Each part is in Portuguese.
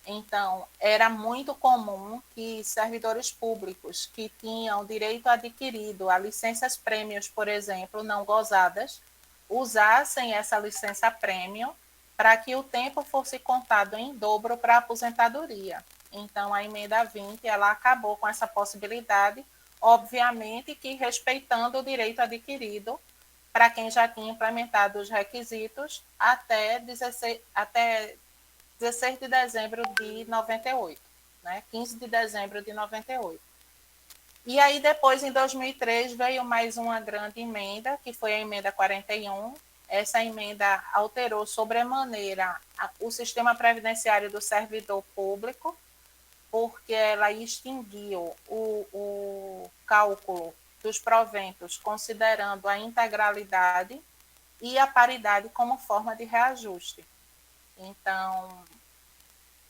Então, era muito comum que servidores públicos que tinham direito adquirido a licenças prêmios, por exemplo, não gozadas, usassem essa licença prêmio para que o tempo fosse contado em dobro para a aposentadoria. Então, a emenda 20 ela acabou com essa possibilidade, obviamente que respeitando o direito adquirido para quem já tinha implementado os requisitos até 16 de dezembro de 98, né? 15 de dezembro de 98. E aí depois, em 2003, veio mais uma grande emenda, que foi a emenda 41. Essa emenda alterou sobremaneira o sistema previdenciário do servidor público, porque ela extinguiu o cálculo dos proventos, considerando a integralidade e a paridade como forma de reajuste. Então,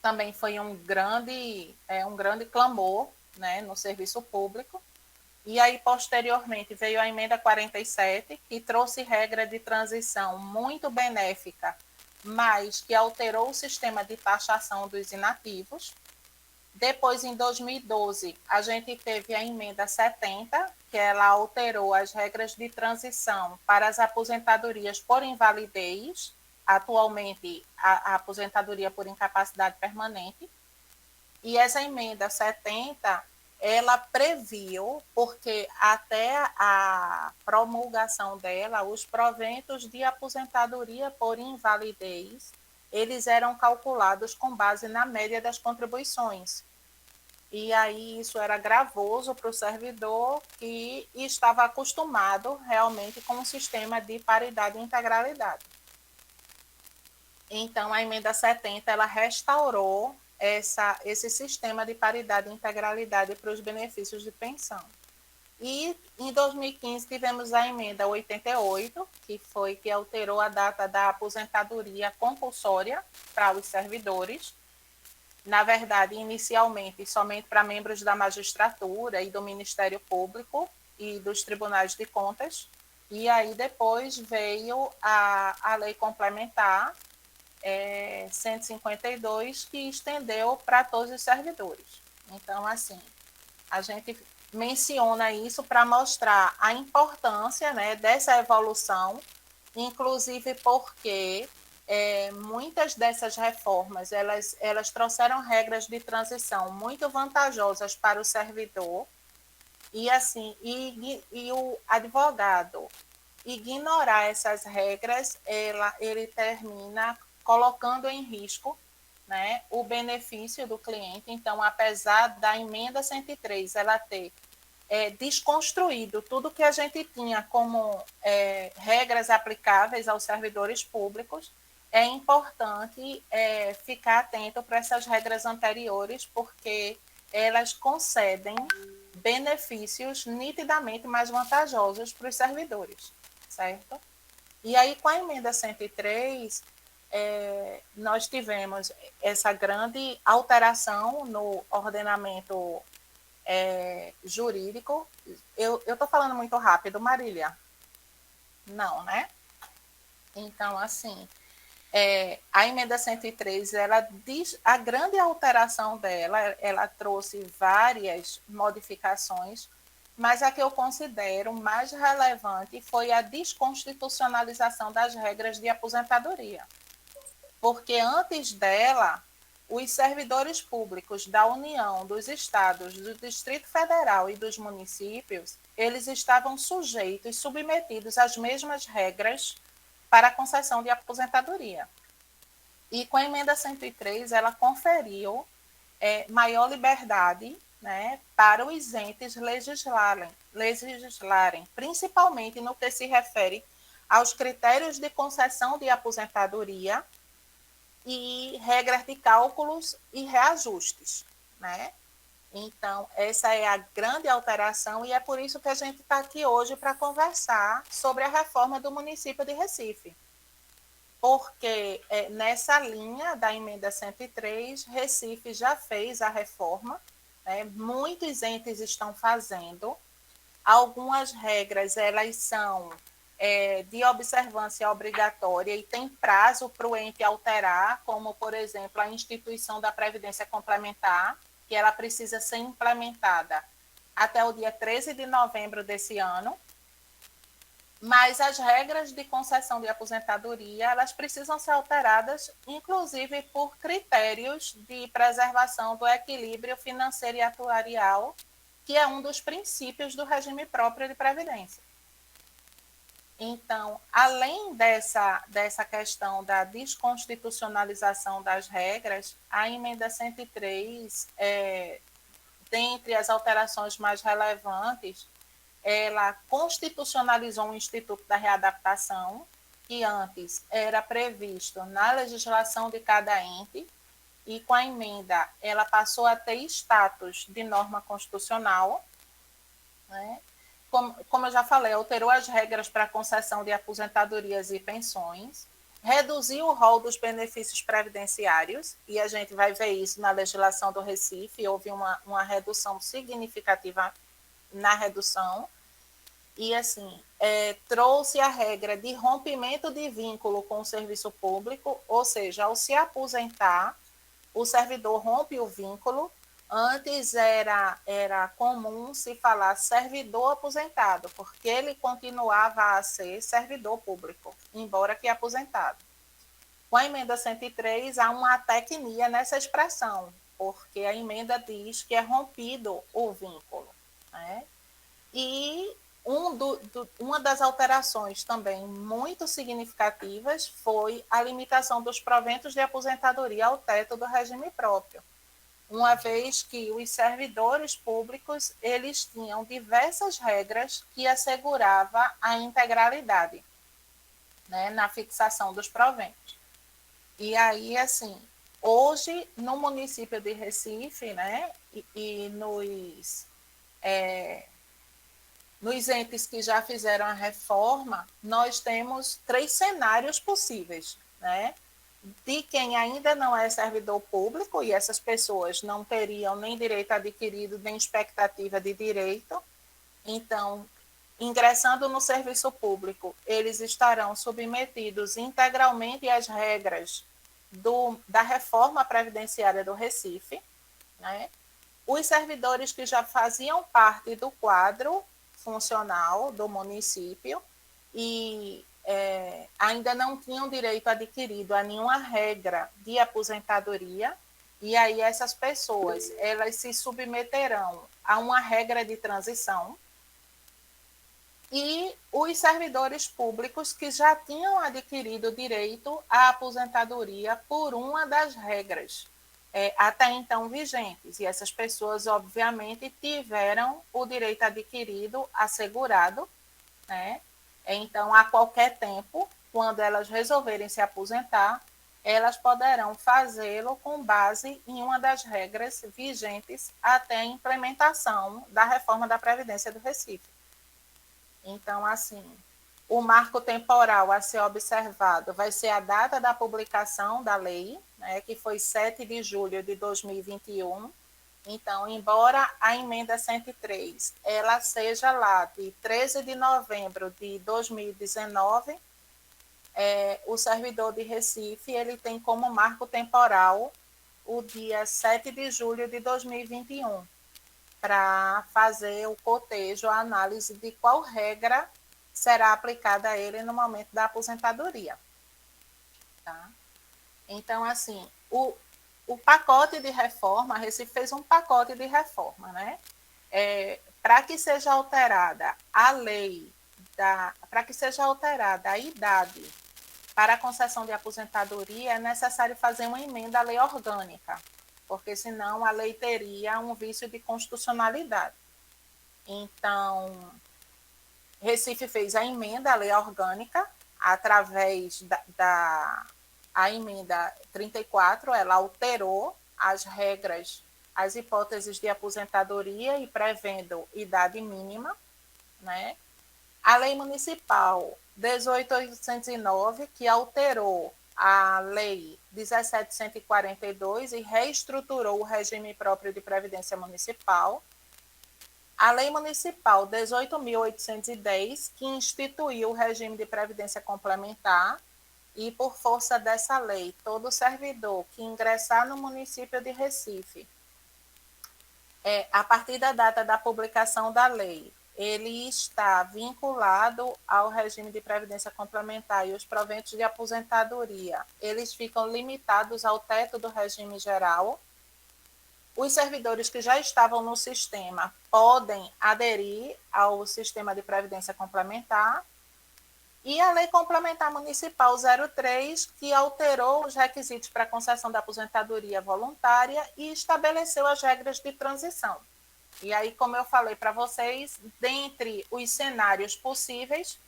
também foi um grande clamor, né, no serviço público. E aí, posteriormente, veio a emenda 47, que trouxe regra de transição muito benéfica, mas que alterou o sistema de taxação dos inativos. Depois, em 2012, a gente teve a emenda 70, que ela alterou as regras de transição para as aposentadorias por invalidez, atualmente a aposentadoria por incapacidade permanente. E essa emenda 70, ela previu, porque até a promulgação dela, os proventos de aposentadoria por invalidez, eles eram calculados com base na média das contribuições. E aí isso era gravoso para o servidor que estava acostumado realmente com um sistema de paridade e integralidade. Então, a emenda 70, ela restaurou esse sistema de paridade e integralidade para os benefícios de pensão. E em 2015 tivemos a emenda 88, que foi que alterou a data da aposentadoria compulsória para os servidores. Na verdade, inicialmente, somente para membros da magistratura e do Ministério Público e dos tribunais de contas. E aí depois veio a lei complementar 152, que estendeu para todos os servidores. Então, assim, a gente menciona isso para mostrar a importância, né, dessa evolução, inclusive porque muitas dessas reformas elas trouxeram regras de transição muito vantajosas para o servidor e assim e o advogado ignorar essas regras, ele termina colocando em risco, né, o benefício do cliente. Então, apesar da emenda 103 ela ter desconstruído tudo que a gente tinha como regras aplicáveis aos servidores públicos, é importante ficar atento para essas regras anteriores, porque elas concedem benefícios nitidamente mais vantajosos para os servidores, certo? E aí, com a emenda 103, nós tivemos essa grande alteração no ordenamento jurídico. Eu estou falando muito rápido, Marília? Não, né? Então, assim, a emenda 103, ela diz, a grande alteração dela, ela trouxe várias modificações, mas a que eu considero mais relevante foi a desconstitucionalização das regras de aposentadoria. Porque antes dela, os servidores públicos da União, dos estados, do Distrito Federal e dos municípios, eles estavam sujeitos e submetidos às mesmas regras para a concessão de aposentadoria. E com a emenda 103, ela conferiu maior liberdade, né, para os entes legislarem, principalmente no que se refere aos critérios de concessão de aposentadoria e regras de cálculos e reajustes, né? Então, essa é a grande alteração e é por isso que a gente está aqui hoje para conversar sobre a reforma do município de Recife. Porque nessa linha da emenda 103, Recife já fez a reforma, né? Muitos entes estão fazendo, algumas regras elas são de observância obrigatória e tem prazo para o ente alterar, como, por exemplo, a instituição da Previdência Complementar, que ela precisa ser implementada até o dia 13 de novembro desse ano, mas as regras de concessão de aposentadoria, elas precisam ser alteradas, inclusive por critérios de preservação do equilíbrio financeiro e atuarial, que é um dos princípios do regime próprio de previdência. Então, além dessa questão da desconstitucionalização das regras, a emenda 103, dentre as alterações mais relevantes, ela constitucionalizou o Instituto da Readaptação, que antes era previsto na legislação de cada ente, e com a emenda ela passou a ter status de norma constitucional, né? Como eu já falei, alterou as regras para concessão de aposentadorias e pensões, reduziu o rol dos benefícios previdenciários, e a gente vai ver isso na legislação do Recife, houve uma redução significativa na redução, e assim, trouxe a regra de rompimento de vínculo com o serviço público, ou seja, ao se aposentar, o servidor rompe o vínculo. Antes era comum se falar servidor aposentado, porque ele continuava a ser servidor público, embora que aposentado. Com a emenda 103, há uma tecnia nessa expressão, porque a emenda diz que é rompido o vínculo, né? E uma das alterações também muito significativas foi a limitação dos proventos de aposentadoria ao teto do regime próprio, uma vez que os servidores públicos eles tinham diversas regras que asseguravam a integralidade, né, na fixação dos proventos. E aí, assim, hoje, no município de Recife, né, e nos entes que já fizeram a reforma, nós temos 3 cenários possíveis, né? De quem ainda não é servidor público, e essas pessoas não teriam nem direito adquirido, nem expectativa de direito. Então, ingressando no serviço público, eles estarão submetidos integralmente às regras da reforma previdenciária do Recife, né? Os servidores que já faziam parte do quadro funcional do município e ainda não tinham direito adquirido a nenhuma regra de aposentadoria, e aí essas pessoas elas se submeterão a uma regra de transição, e os servidores públicos que já tinham adquirido direito à aposentadoria por uma das regras até então vigentes, e essas pessoas obviamente tiveram o direito adquirido assegurado, né? Então, a qualquer tempo, quando elas resolverem se aposentar, elas poderão fazê-lo com base em uma das regras vigentes até a implementação da reforma da Previdência do Recife. Então, assim, o marco temporal a ser observado vai ser a data da publicação da lei, né, que foi 7 de julho de 2021. Então, embora a emenda 103 ela seja lá de 13 de novembro de 2019, o servidor de Recife ele tem como marco temporal o dia 7 de julho de 2021, para fazer o cotejo, a análise de qual regra será aplicada a ele no momento da aposentadoria. Tá? Então, assim, o pacote de reforma, a Recife fez um pacote de reforma, né? Para que seja alterada a lei, para que seja alterada a idade para a concessão de aposentadoria, é necessário fazer uma emenda à lei orgânica, porque senão a lei teria um vício de constitucionalidade. Então, Recife fez a emenda à lei orgânica através a emenda 34, ela alterou as regras, as hipóteses de aposentadoria e prevendo idade mínima, né? A lei municipal 18.809, que alterou a lei 17.142 e reestruturou o regime próprio de previdência municipal. a Lei Municipal 18.810, que instituiu o regime de previdência complementar, e por força dessa lei, todo servidor que ingressar no município de Recife, a partir da data da publicação da lei, ele está vinculado ao regime de previdência complementar e os proventos de aposentadoria, eles ficam limitados ao teto do regime geral. Os servidores que já estavam no sistema podem aderir ao sistema de previdência complementar. E a Lei Complementar Municipal 03, que alterou os requisitos para a concessão da aposentadoria voluntária e estabeleceu as regras de transição. E aí, como eu falei para vocês, dentre os cenários possíveis,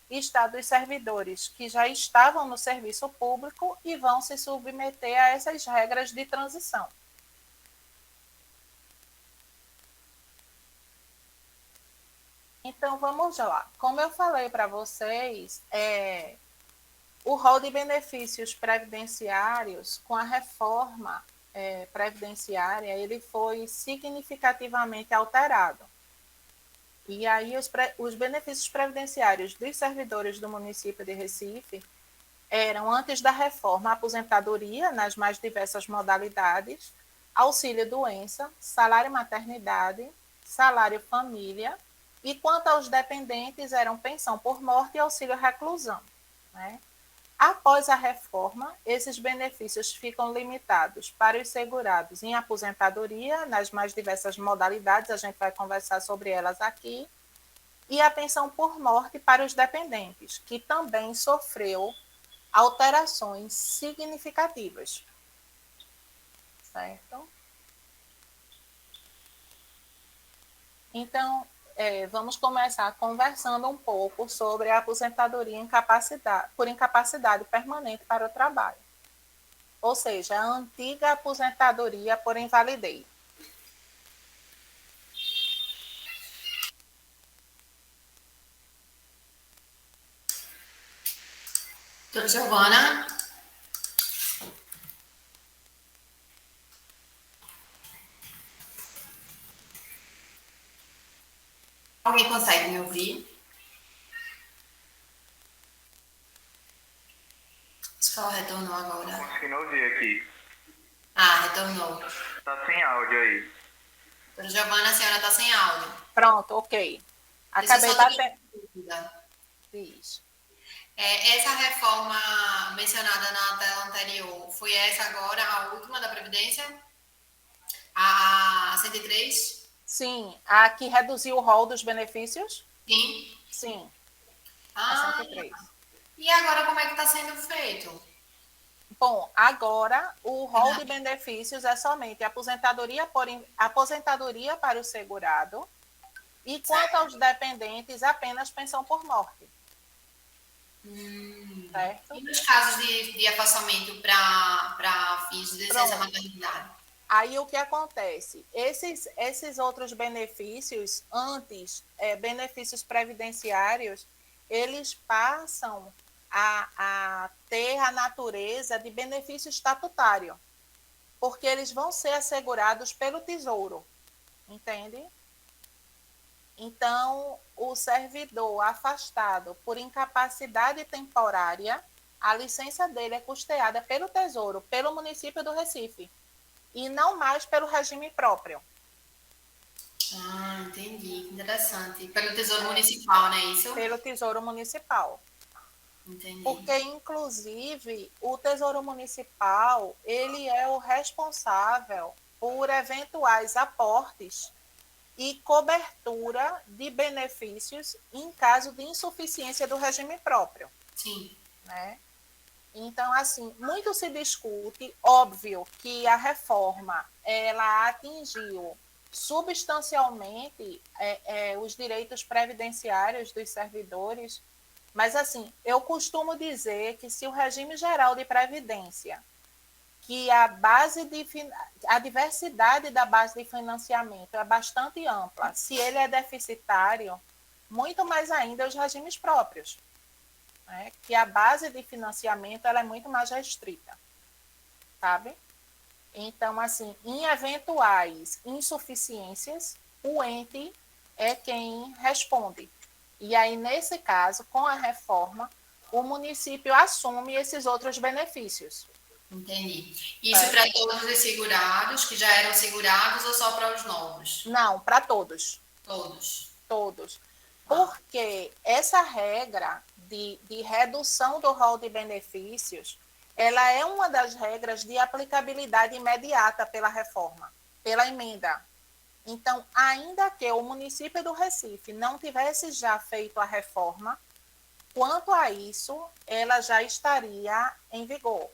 está dos servidores que já estavam no serviço público e vão se submeter a essas regras de transição. Então, vamos lá. Como eu falei para vocês, o rol de benefícios previdenciários, com a reforma previdenciária, ele foi significativamente alterado. E aí, os benefícios previdenciários dos servidores do município de Recife eram, antes da reforma, aposentadoria nas mais diversas modalidades, auxílio-doença, salário-maternidade, salário-família, e quanto aos dependentes, eram pensão por morte e auxílio-reclusão, né? Após a reforma, esses benefícios ficam limitados para os segurados em aposentadoria, nas mais diversas modalidades, a gente vai conversar sobre elas aqui, e a pensão por morte para os dependentes, que também sofreu alterações significativas. Certo? Então, vamos começar conversando um pouco sobre a aposentadoria por incapacidade permanente para o trabalho. Ou seja, a antiga aposentadoria por invalidez. Doutora Giovana? Alguém consegue me ouvir? Acho que ela retornou agora. Conseguindo ouvir aqui. Ah, retornou. Tá sem áudio aí. Doutora Giovana, a senhora está sem áudio. Pronto, ok. Acabei batendo. Isso. Essa reforma mencionada na tela anterior, foi essa agora, a última da Previdência? A 103? Sim, a que reduziu o rol dos benefícios? Sim. Sim, Ah, a 103. E agora como é que está sendo feito? Bom, agora o rol de benefícios é somente aposentadoria para o segurado e quanto aos dependentes, apenas pensão por morte. Certo? E nos casos de afastamento para fins de licença maternidade? Aí o que acontece? Esses outros benefícios, antes, benefícios previdenciários, eles passam a ter a natureza de benefício estatutário, porque eles vão ser assegurados pelo Tesouro, entende? Então, o servidor afastado por incapacidade temporária, a licença dele é custeada pelo Tesouro, pelo município do Recife, e não mais pelo regime próprio. Ah, entendi. Interessante. Pelo Tesouro Municipal, não é isso? Pelo Tesouro Municipal. Entendi. Porque, inclusive, o Tesouro Municipal, ele é o responsável por eventuais aportes e cobertura de benefícios em caso de insuficiência do regime próprio. Sim. Né? Então, assim, muito se discute, óbvio que a reforma, ela atingiu substancialmente os direitos previdenciários dos servidores, mas, assim, eu costumo dizer que se o regime geral de previdência, que a diversidade da base de financiamento é bastante ampla, se ele é deficitário, muito mais ainda os regimes próprios, né? Que a base de financiamento ela é muito mais restrita, sabe? Então, assim, em eventuais insuficiências, o ente é quem responde. E aí, nesse caso, com a reforma, o município assume esses outros benefícios. Entendi. Isso para todos os segurados que já eram segurados ou só para os novos? Não, para todos. Todos. Todos. Porque essa regra de redução do rol de benefícios, ela é uma das regras de aplicabilidade imediata pela reforma, pela emenda. Então, ainda que o município do Recife não tivesse já feito a reforma, quanto a isso, ela já estaria em vigor.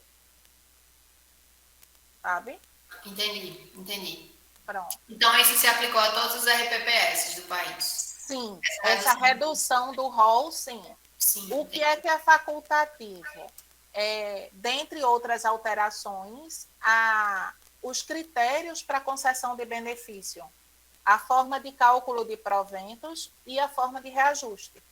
Sabe? Entendi. Pronto. Então, isso se aplicou a todos os RPPS do país? Sim, essa redução do rol, sim. Sim. O que é facultativo? Dentre outras alterações, os critérios para concessão de benefício, a forma de cálculo de proventos e a forma de reajuste.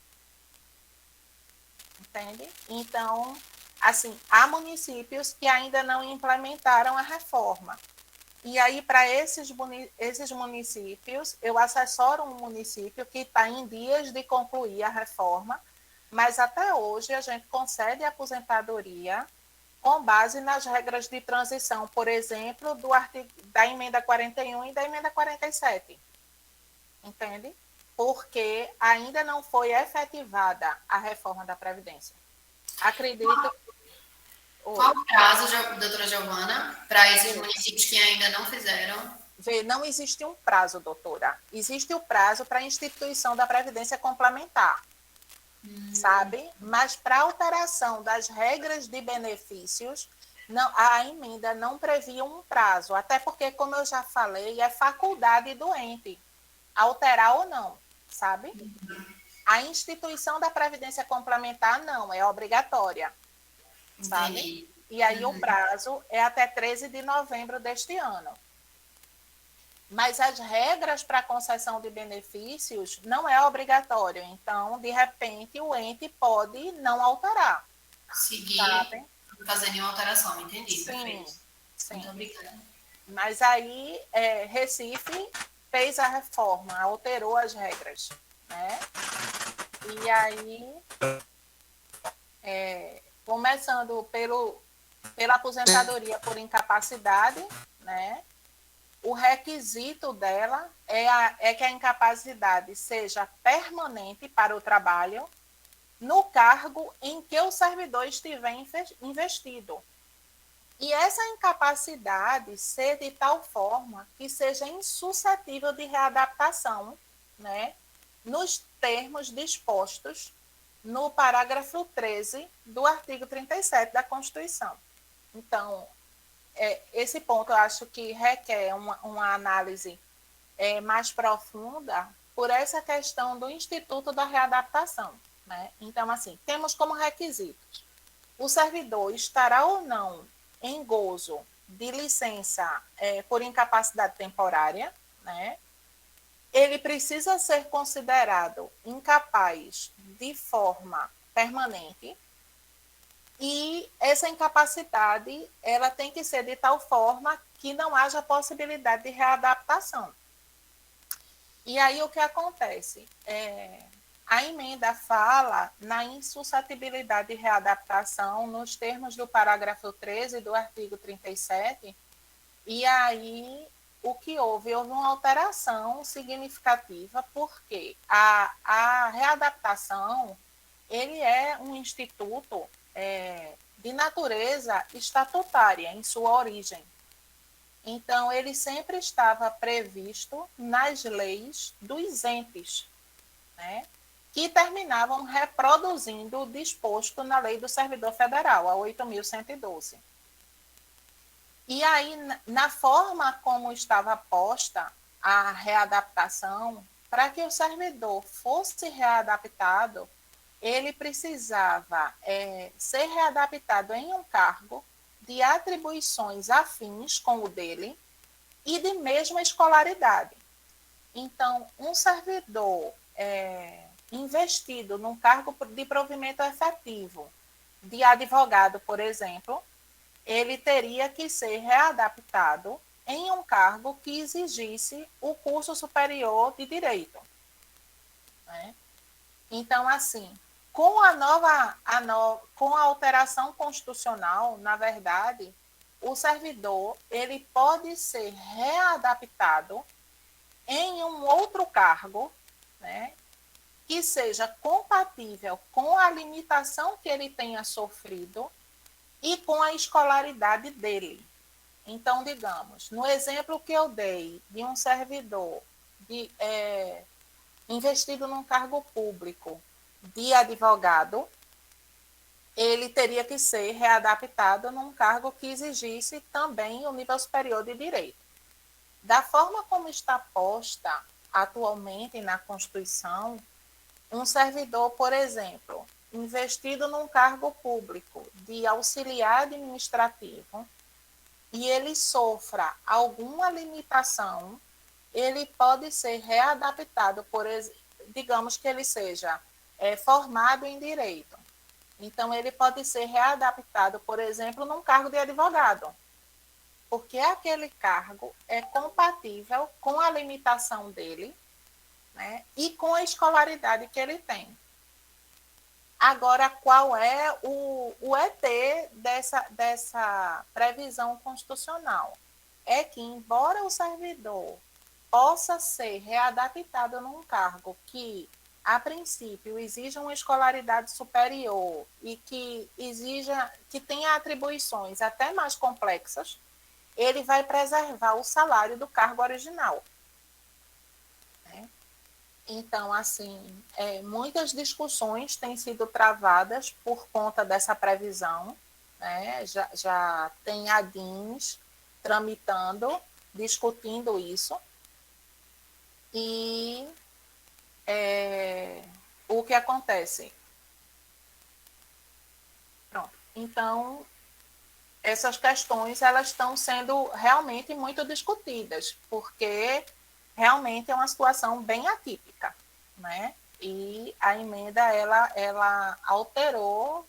Entende? Então, assim, há municípios que ainda não implementaram a reforma. E aí, para esses municípios, eu assessoro um município que está em dias de concluir a reforma, mas até hoje a gente concede aposentadoria com base nas regras de transição, por exemplo, da emenda 41 e da emenda 47. Entende? Porque ainda não foi efetivada a reforma da Previdência. Acredito. Qual o prazo, doutora Giovana, para esses municípios que ainda não fizeram? Não existe um prazo, doutora. Existe o prazo para a instituição da Previdência Complementar, sabe? Mas para alteração das regras de benefícios, não, a emenda não previa um prazo, até porque, como eu já falei, é faculdade do ente alterar ou não, sabe? A instituição da Previdência Complementar não, é obrigatória, sabe? Entendi. E aí o prazo é até 13 de novembro deste ano. Mas as regras para concessão de benefícios não é obrigatório. Então, de repente, o ente pode não alterar. Seguir, sabe? não fazer nenhuma alteração, entendi. Sim, Perfeito. sim. Muito obrigada. Mas aí, Recife fez a reforma, alterou as regras, né? E aí, começando pela aposentadoria por incapacidade, né? O requisito dela é que a incapacidade seja permanente para o trabalho no cargo em que o servidor estiver investido. E essa incapacidade ser de tal forma que seja insuscetível de readaptação, né, nos termos dispostos no parágrafo 13 do artigo 37 da Constituição. Então, esse ponto eu acho que requer uma análise mais profunda por essa questão do Instituto da Readaptação, né? Então, assim, temos como requisitos: o servidor estará ou não em gozo de licença por incapacidade temporária, né? Ele precisa ser considerado incapaz de forma permanente, e essa incapacidade ela tem que ser de tal forma que não haja possibilidade de readaptação. E aí o que acontece? A emenda fala na insuscetibilidade de readaptação nos termos do parágrafo 13 do artigo 37, e aí o que houve uma alteração significativa, porque a readaptação ele é um instituto de natureza estatutária em sua origem. Então, ele sempre estava previsto nas leis dos entes, né, que terminavam reproduzindo o disposto na Lei do Servidor Federal, a 8.112. E aí, na forma como estava posta a readaptação, para que o servidor fosse readaptado, ele precisava ser readaptado em um cargo de atribuições afins com o dele e de mesma escolaridade. Então, um servidor investido num cargo de provimento efetivo, de advogado, por exemplo, ele teria que ser readaptado em um cargo que exigisse o curso superior de direito. né? Então, assim, com com a alteração constitucional, na verdade, o servidor ele pode ser readaptado em um outro cargo, né, que seja compatível com a limitação que ele tenha sofrido e com a escolaridade dele. Então, digamos, no exemplo que eu dei de um servidor investido num cargo público de advogado, ele teria que ser readaptado num cargo que exigisse também o nível superior de direito. Da forma como está posta atualmente na Constituição, um servidor, por exemplo, investido num cargo público de auxiliar administrativo e ele sofra alguma limitação, ele pode ser readaptado, digamos que ele seja formado em direito. Então, ele pode ser readaptado, por exemplo, num cargo de advogado, porque aquele cargo é compatível com a limitação dele, né, e com a escolaridade que ele tem. Agora, qual é o ET dessa previsão constitucional? É que, embora o servidor possa ser readaptado num cargo que, a princípio, exija uma escolaridade superior e que tenha atribuições até mais complexas, ele vai preservar o salário do cargo original. Né? Então, assim, muitas discussões têm sido travadas por conta dessa previsão, né? Já tem ADINs tramitando, discutindo isso, e o que acontece? Pronto. Então, essas questões elas estão sendo realmente muito discutidas, porque realmente é uma situação bem atípica, né? E a emenda ela alterou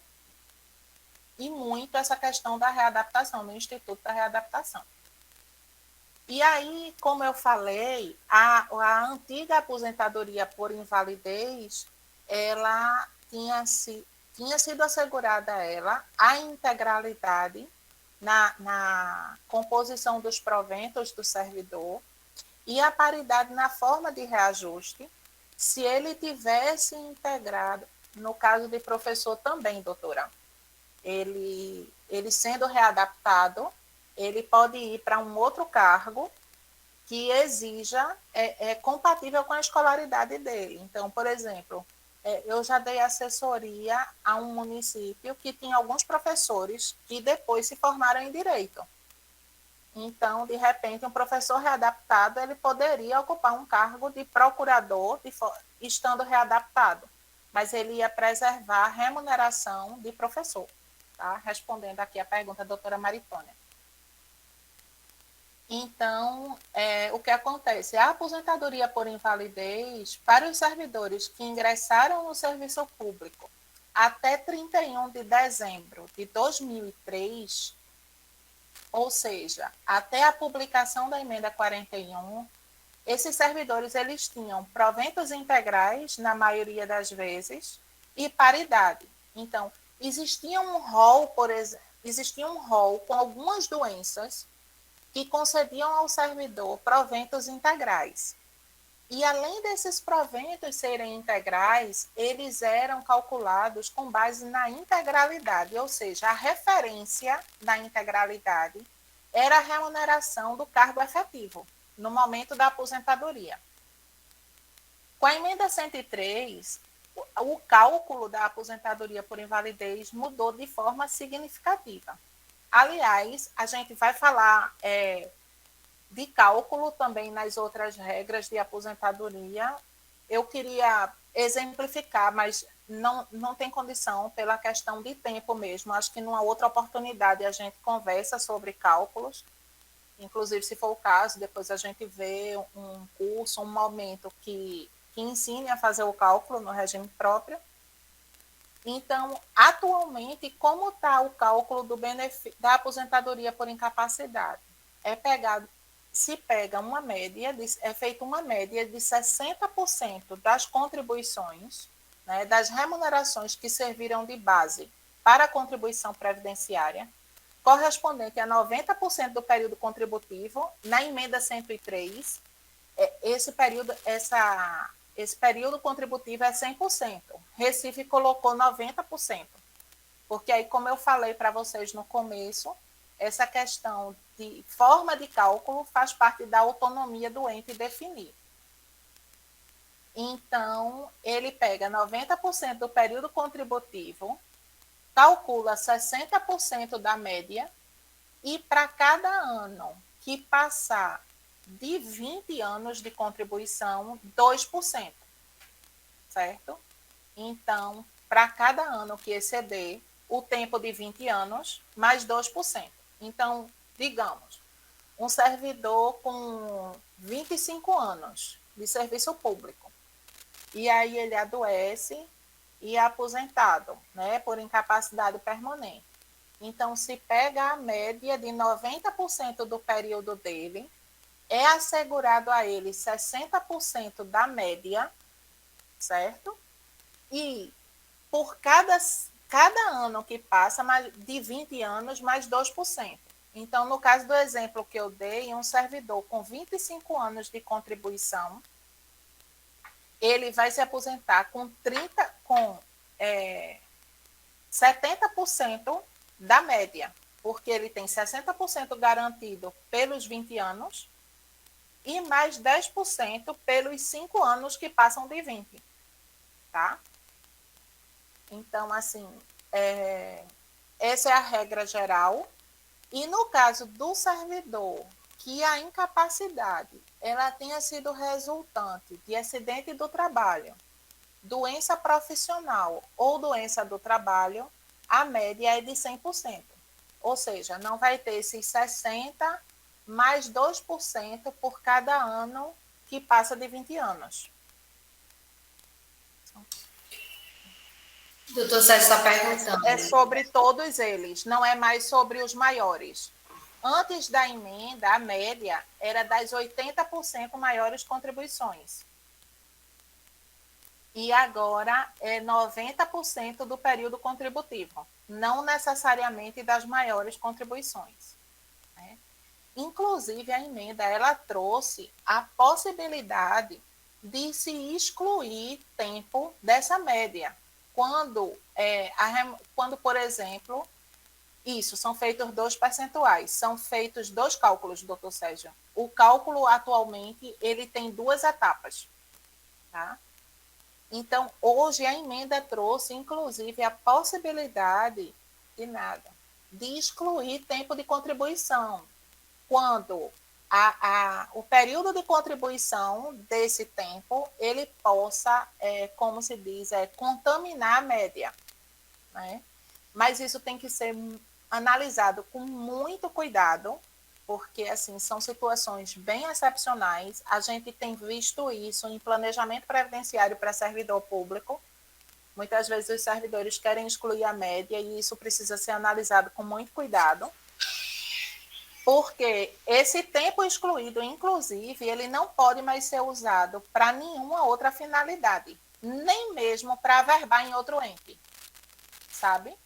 e muito essa questão da readaptação, do Instituto da Readaptação. E aí, como eu falei, a antiga aposentadoria por invalidez, ela tinha sido assegurada a ela a integralidade na composição dos proventos do servidor e a paridade na forma de reajuste, se ele tivesse integrado, no caso de professor também, doutora, ele sendo readaptado, ele pode ir para um outro cargo que exija, compatível com a escolaridade dele. Então, por exemplo, eu já dei assessoria a um município que tinha alguns professores que depois se formaram em direito. Então, de repente, um professor readaptado, ele poderia ocupar um cargo de procurador, estando readaptado, mas ele ia preservar a remuneração de professor. Tá? Respondendo aqui a pergunta da doutora Maritônia. Então, o que acontece? A aposentadoria por invalidez para os servidores que ingressaram no serviço público até 31 de dezembro de 2003, ou seja, até a publicação da emenda 41, esses servidores eles tinham proventos integrais, na maioria das vezes, e paridade. Então, existia um rol, existia um rol com algumas doenças que concediam ao servidor proventos integrais. E além desses proventos serem integrais, eles eram calculados com base na integralidade, ou seja, a referência da integralidade era a remuneração do cargo efetivo, no momento da aposentadoria. Com a emenda 103, o cálculo da aposentadoria por invalidez mudou de forma significativa. Aliás, a gente vai falar de cálculo também nas outras regras de aposentadoria. Eu queria exemplificar, mas não tem condição pela questão de tempo mesmo. Acho que numa outra oportunidade a gente conversa sobre cálculos. Inclusive, se for o caso, depois a gente vê um curso, um momento que ensine a fazer o cálculo no regime próprio. Então, atualmente, como está o cálculo da aposentadoria por incapacidade? É pegado se pega uma média, é feita uma média de 60% das contribuições, né, das remunerações que serviram de base para a contribuição previdenciária, correspondente a 90% do período contributivo. Na emenda 103, esse período contributivo é 100%. Recife colocou 90%, porque aí, como eu falei para vocês no começo, essa questão de forma de cálculo faz parte da autonomia do ente definir. Então, ele pega 90% do período contributivo, calcula 60% da média, e para cada ano que passar de 20 anos de contribuição, 2%, certo? Então, para cada ano que exceder o tempo de 20 anos, mais 2%. Então, digamos, um servidor com 25 anos de serviço público, e aí ele adoece e é aposentado, né, por incapacidade permanente. Então, se pega a média de 90% do período dele, é assegurado a ele 60% da média, certo? E por cada ano que passa, de 20 anos, mais 2%. Então, no caso do exemplo que eu dei, um servidor com 25 anos de contribuição, ele vai se aposentar com 70% da média, porque ele tem 60% garantido pelos 20 anos e mais 10% pelos 5 anos que passam de 20, tá? Então, assim, essa é a regra geral. E no caso do servidor, que a incapacidade ela tenha sido resultante de acidente do trabalho, doença profissional ou doença do trabalho, a média é de 100%. Ou seja, não vai ter esses 60% mais 2% por cada ano que passa de 20 anos. O doutor Sérgio está perguntando. É sobre todos eles, não é mais sobre os maiores. Antes da emenda, a média era das 80% maiores contribuições. E agora é 90% do período contributivo, não necessariamente das maiores contribuições, né? Inclusive, a emenda ela trouxe a possibilidade de se excluir tempo dessa média. Quando, por exemplo, são feitos 2 percentuais, são feitos 2 cálculos, doutor Sérgio. O cálculo, atualmente, ele tem 2 etapas, tá? Então, hoje a emenda trouxe, inclusive, a possibilidade de excluir tempo de contribuição, quando o período de contribuição desse tempo, ele possa, como se diz, contaminar a média, né? Mas isso tem que ser analisado com muito cuidado, porque, assim, são situações bem excepcionais. A gente tem visto isso em planejamento previdenciário para servidor público. Muitas vezes os servidores querem excluir a média e isso precisa ser analisado com muito cuidado, porque esse tempo excluído, inclusive, ele não pode mais ser usado para nenhuma outra finalidade, nem mesmo para averbar em outro ente, sabe?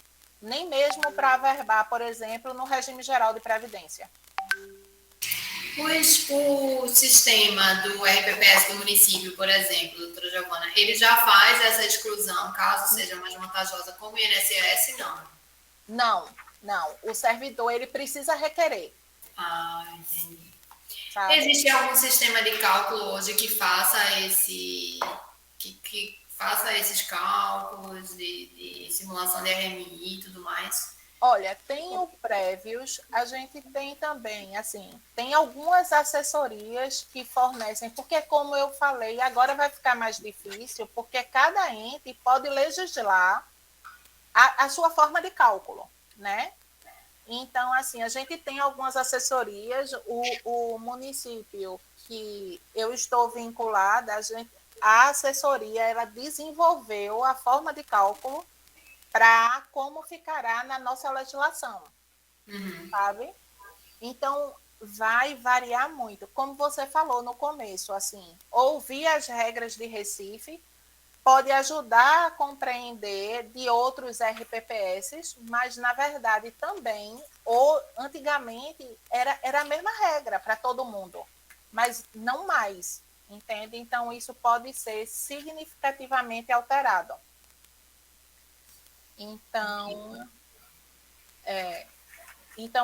Nem mesmo para averbar, por exemplo, no regime geral de previdência. O sistema do RPPS do município, por exemplo, doutora Giovana, ele já faz essa exclusão, caso seja mais vantajosa, como o INSS, não? Não. O servidor, ele precisa requerer. Ah, entendi. Sabe? Existe algum sistema de cálculo hoje que faça faça esses cálculos de simulação de RMI e tudo mais? Olha, tem o Prévios, a gente tem também, assim, tem algumas assessorias que fornecem, porque como eu falei, agora vai ficar mais difícil, porque cada ente pode legislar a sua forma de cálculo, né? Então, assim, a gente tem algumas assessorias, o município que eu estou vinculada, a assessoria, ela desenvolveu a forma de cálculo como ficará na nossa legislação, sabe? Então, vai variar muito. Como você falou no começo, assim, ouvir as regras de Recife pode ajudar a compreender de outros RPPS, mas, na verdade, também, ou antigamente, era a mesma regra para todo mundo, mas não mais, entende? Então, isso pode ser significativamente alterado. Então,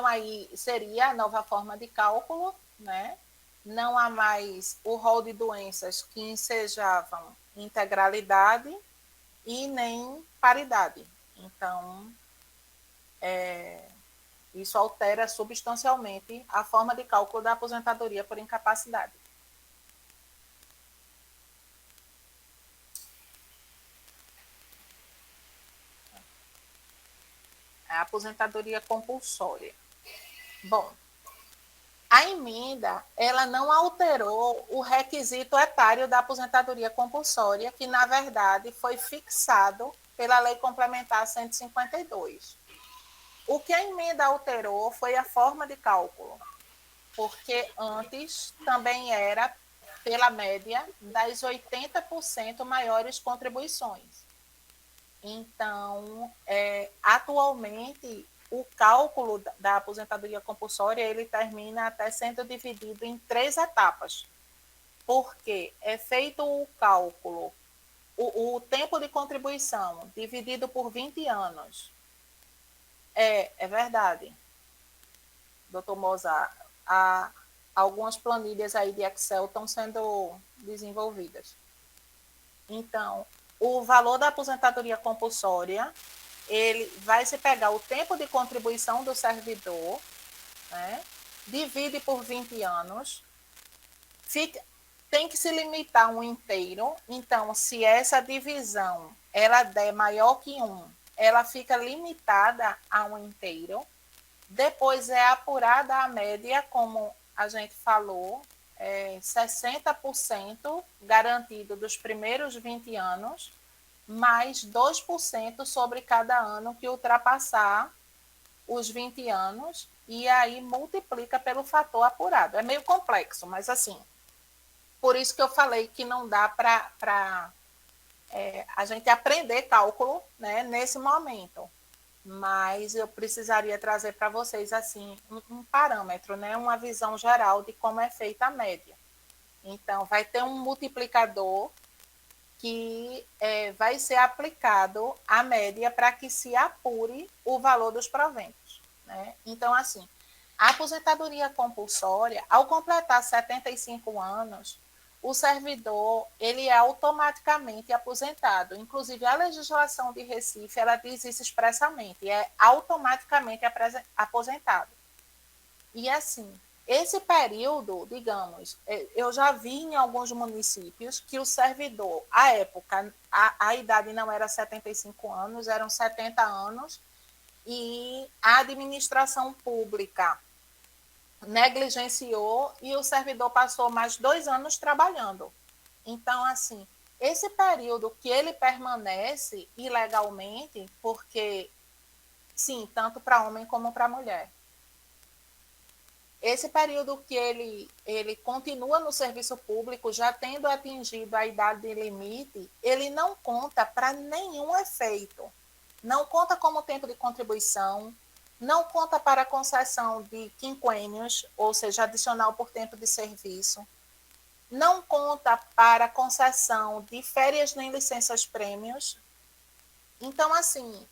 aí seria a nova forma de cálculo, né? Não há mais o rol de doenças que ensejavam integralidade e nem paridade. Então, isso altera substancialmente a forma de cálculo da aposentadoria por incapacidade. A aposentadoria compulsória. Bom, a emenda, ela não alterou o requisito etário da aposentadoria compulsória, que, na verdade, foi fixado pela Lei Complementar 152. O que a emenda alterou foi a forma de cálculo, porque antes também era pela média das 80% maiores contribuições. Então, atualmente, o cálculo da aposentadoria compulsória, ele termina até sendo dividido em 3 etapas, porque é feito o cálculo, o tempo de contribuição dividido por 20 anos. É verdade, doutor Mozart, algumas planilhas aí de Excel estão sendo desenvolvidas. Então, o valor da aposentadoria compulsória, ele vai se pegar o tempo de contribuição do servidor, né? Divide por 20 anos, tem que se limitar um inteiro. Então, se essa divisão ela der maior que 1, ela fica limitada a um inteiro. Depois é apurada a média, como a gente falou, 60% garantido dos primeiros 20 anos, mais 2% sobre cada ano que ultrapassar os 20 anos, e aí multiplica pelo fator apurado. É meio complexo, mas assim, por isso que eu falei que não dá para a gente aprender cálculo, né, nesse momento. Mas eu precisaria trazer para vocês assim um parâmetro, né, uma visão geral de como é feita a média. Então, vai ter um multiplicador que vai ser aplicado à média para que se apure o valor dos proventos, né? Então, assim, a aposentadoria compulsória, ao completar 75 anos, o servidor ele é automaticamente aposentado. Inclusive, a legislação de Recife, ela diz isso expressamente, é automaticamente aposentado. E assim, esse período, digamos, eu já vi em alguns municípios que o servidor, à época, a idade não era 75 anos, eram 70 anos, e a administração pública negligenciou e o servidor passou mais 2 anos trabalhando. Então, assim, esse período que ele permanece ilegalmente, porque, sim, tanto para homem como para mulher, esse período que ele continua no serviço público, já tendo atingido a idade limite, ele não conta para nenhum efeito. Não conta como tempo de contribuição, não conta para concessão de quinquênios, ou seja, adicional por tempo de serviço, não conta para concessão de férias nem licenças prêmios. Então, assim,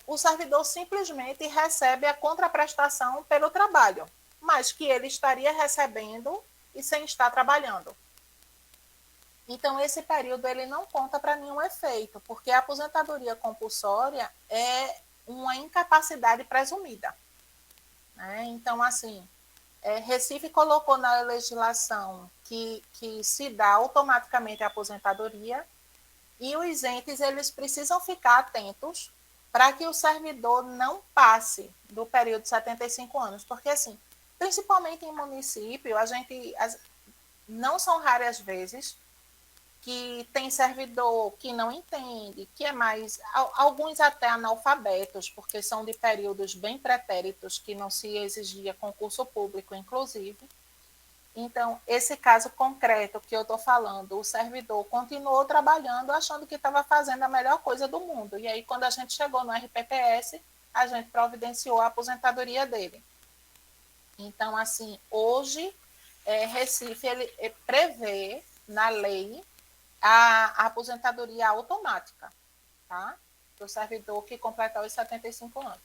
o servidor simplesmente recebe a contraprestação pelo trabalho, mas que ele estaria recebendo e sem estar trabalhando. Então, esse período ele não conta para nenhum efeito, porque a aposentadoria compulsória é uma incapacidade presumida, né? Então, assim, Recife colocou na legislação que se dá automaticamente a aposentadoria, e os entes eles precisam ficar atentos para que o servidor não passe do período de 75 anos, porque assim, principalmente em município, não são raras vezes que tem servidor que não entende, que é mais, alguns até analfabetos, porque são de períodos bem pretéritos, que não se exigia concurso público, inclusive. Então, esse caso concreto que eu estou falando, o servidor continuou trabalhando achando que estava fazendo a melhor coisa do mundo. E aí, quando a gente chegou no RPPS, a gente providenciou a aposentadoria dele. Então, assim, hoje, Recife ele prevê na lei a aposentadoria automática, tá? Do servidor que completar os 75 anos.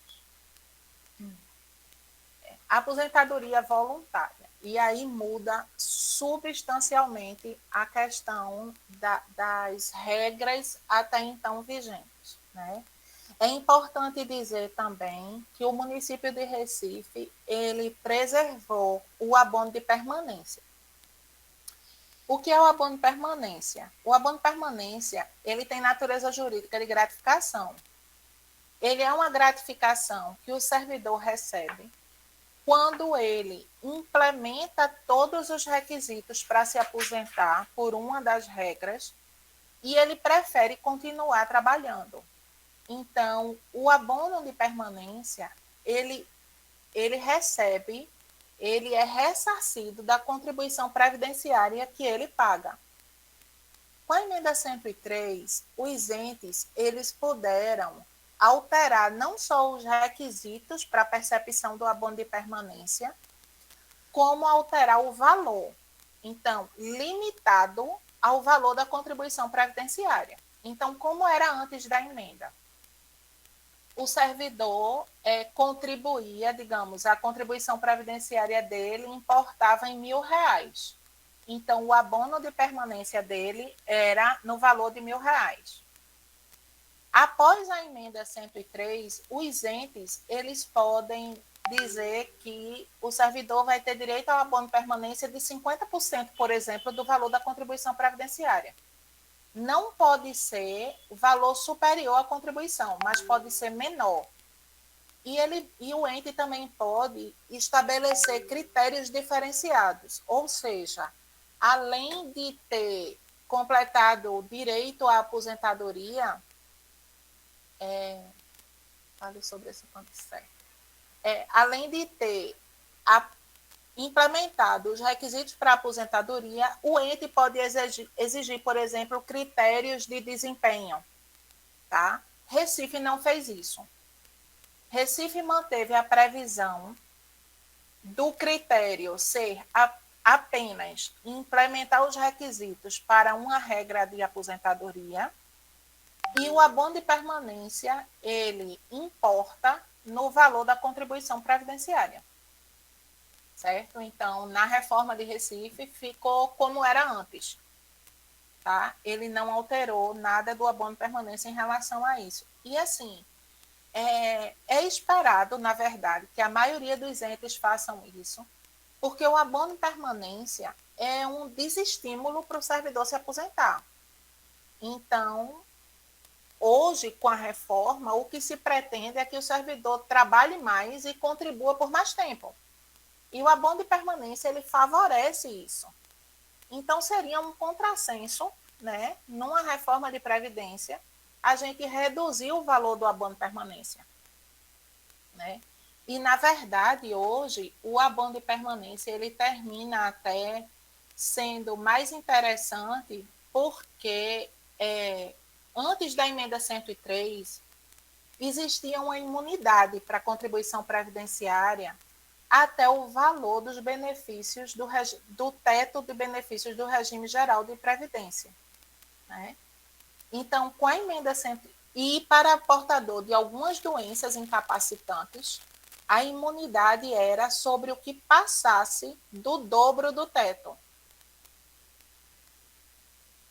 A aposentadoria voluntária. E aí muda substancialmente a questão das regras até então vigentes, né? É importante dizer também que o município de Recife, ele preservou o abono de permanência. O que é o abono de permanência? O abono de permanência, ele tem natureza jurídica de gratificação. Ele é uma gratificação que o servidor recebe quando ele implementa todos os requisitos para se aposentar por uma das regras e ele prefere continuar trabalhando. Então, o abono de permanência, ele recebe, ele é ressarcido da contribuição previdenciária que ele paga. Com a emenda 103, os entes, eles puderam alterar não só os requisitos para a percepção do abono de permanência, como alterar o valor. Então, limitado ao valor da contribuição previdenciária. Então, como era antes da emenda? O servidor contribuía, digamos, a contribuição previdenciária dele importava em R$1.000. Então, o abono de permanência dele era no valor de R$1.000. Após a emenda 103, os entes, eles podem dizer que o servidor vai ter direito ao abono de permanência de 50%, por exemplo, do valor da contribuição previdenciária. Não pode ser valor superior à contribuição, mas pode ser menor. E o ente também pode estabelecer critérios diferenciados, ou seja, além de ter completado o direito à aposentadoria, fale sobre esse ponto certo. Além de ter implementado os requisitos para a aposentadoria, o ente pode exigir, por exemplo, critérios de desempenho. Tá? Recife não fez isso. Recife manteve a previsão do critério ser apenas implementar os requisitos para uma regra de aposentadoria e o abono de permanência, ele importa no valor da contribuição previdenciária. Certo? Então, na reforma de Recife, ficou como era antes. Tá? Ele não alterou nada do abono de permanência em relação a isso. E, assim, é esperado, na verdade, que a maioria dos entes façam isso, porque o abono de permanência é um desestímulo para o servidor se aposentar. Então, hoje, com a reforma, o que se pretende é que o servidor trabalhe mais e contribua por mais tempo. E o abono de permanência, ele favorece isso. Então, seria um contrassenso, né, numa reforma de previdência, a gente reduzir o valor do abono de permanência. Né? E, na verdade, hoje, o abono de permanência, ele termina até sendo mais interessante porque, antes da emenda 103, existia uma imunidade para a contribuição previdenciária até o valor dos benefícios do teto de benefícios do regime geral de previdência. Né? Então, com a emenda 103, e para portador de algumas doenças incapacitantes, a imunidade era sobre o que passasse do dobro do teto.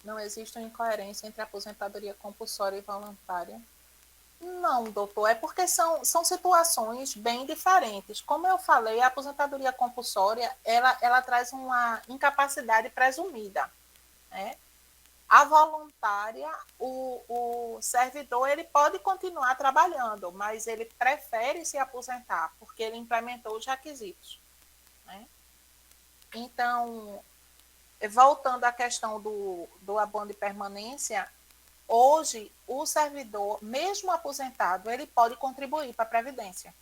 Não existe uma incoerência entre a aposentadoria compulsória e voluntária? Não, doutor, é porque são situações bem diferentes. Como eu falei, a aposentadoria compulsória, ela traz uma incapacidade presumida, né? A voluntária, o servidor, ele pode continuar trabalhando, mas ele prefere se aposentar, porque ele implementou os requisitos. Né? Então, voltando à questão do abono de permanência, hoje o servidor, mesmo aposentado, ele pode contribuir para a Previdência,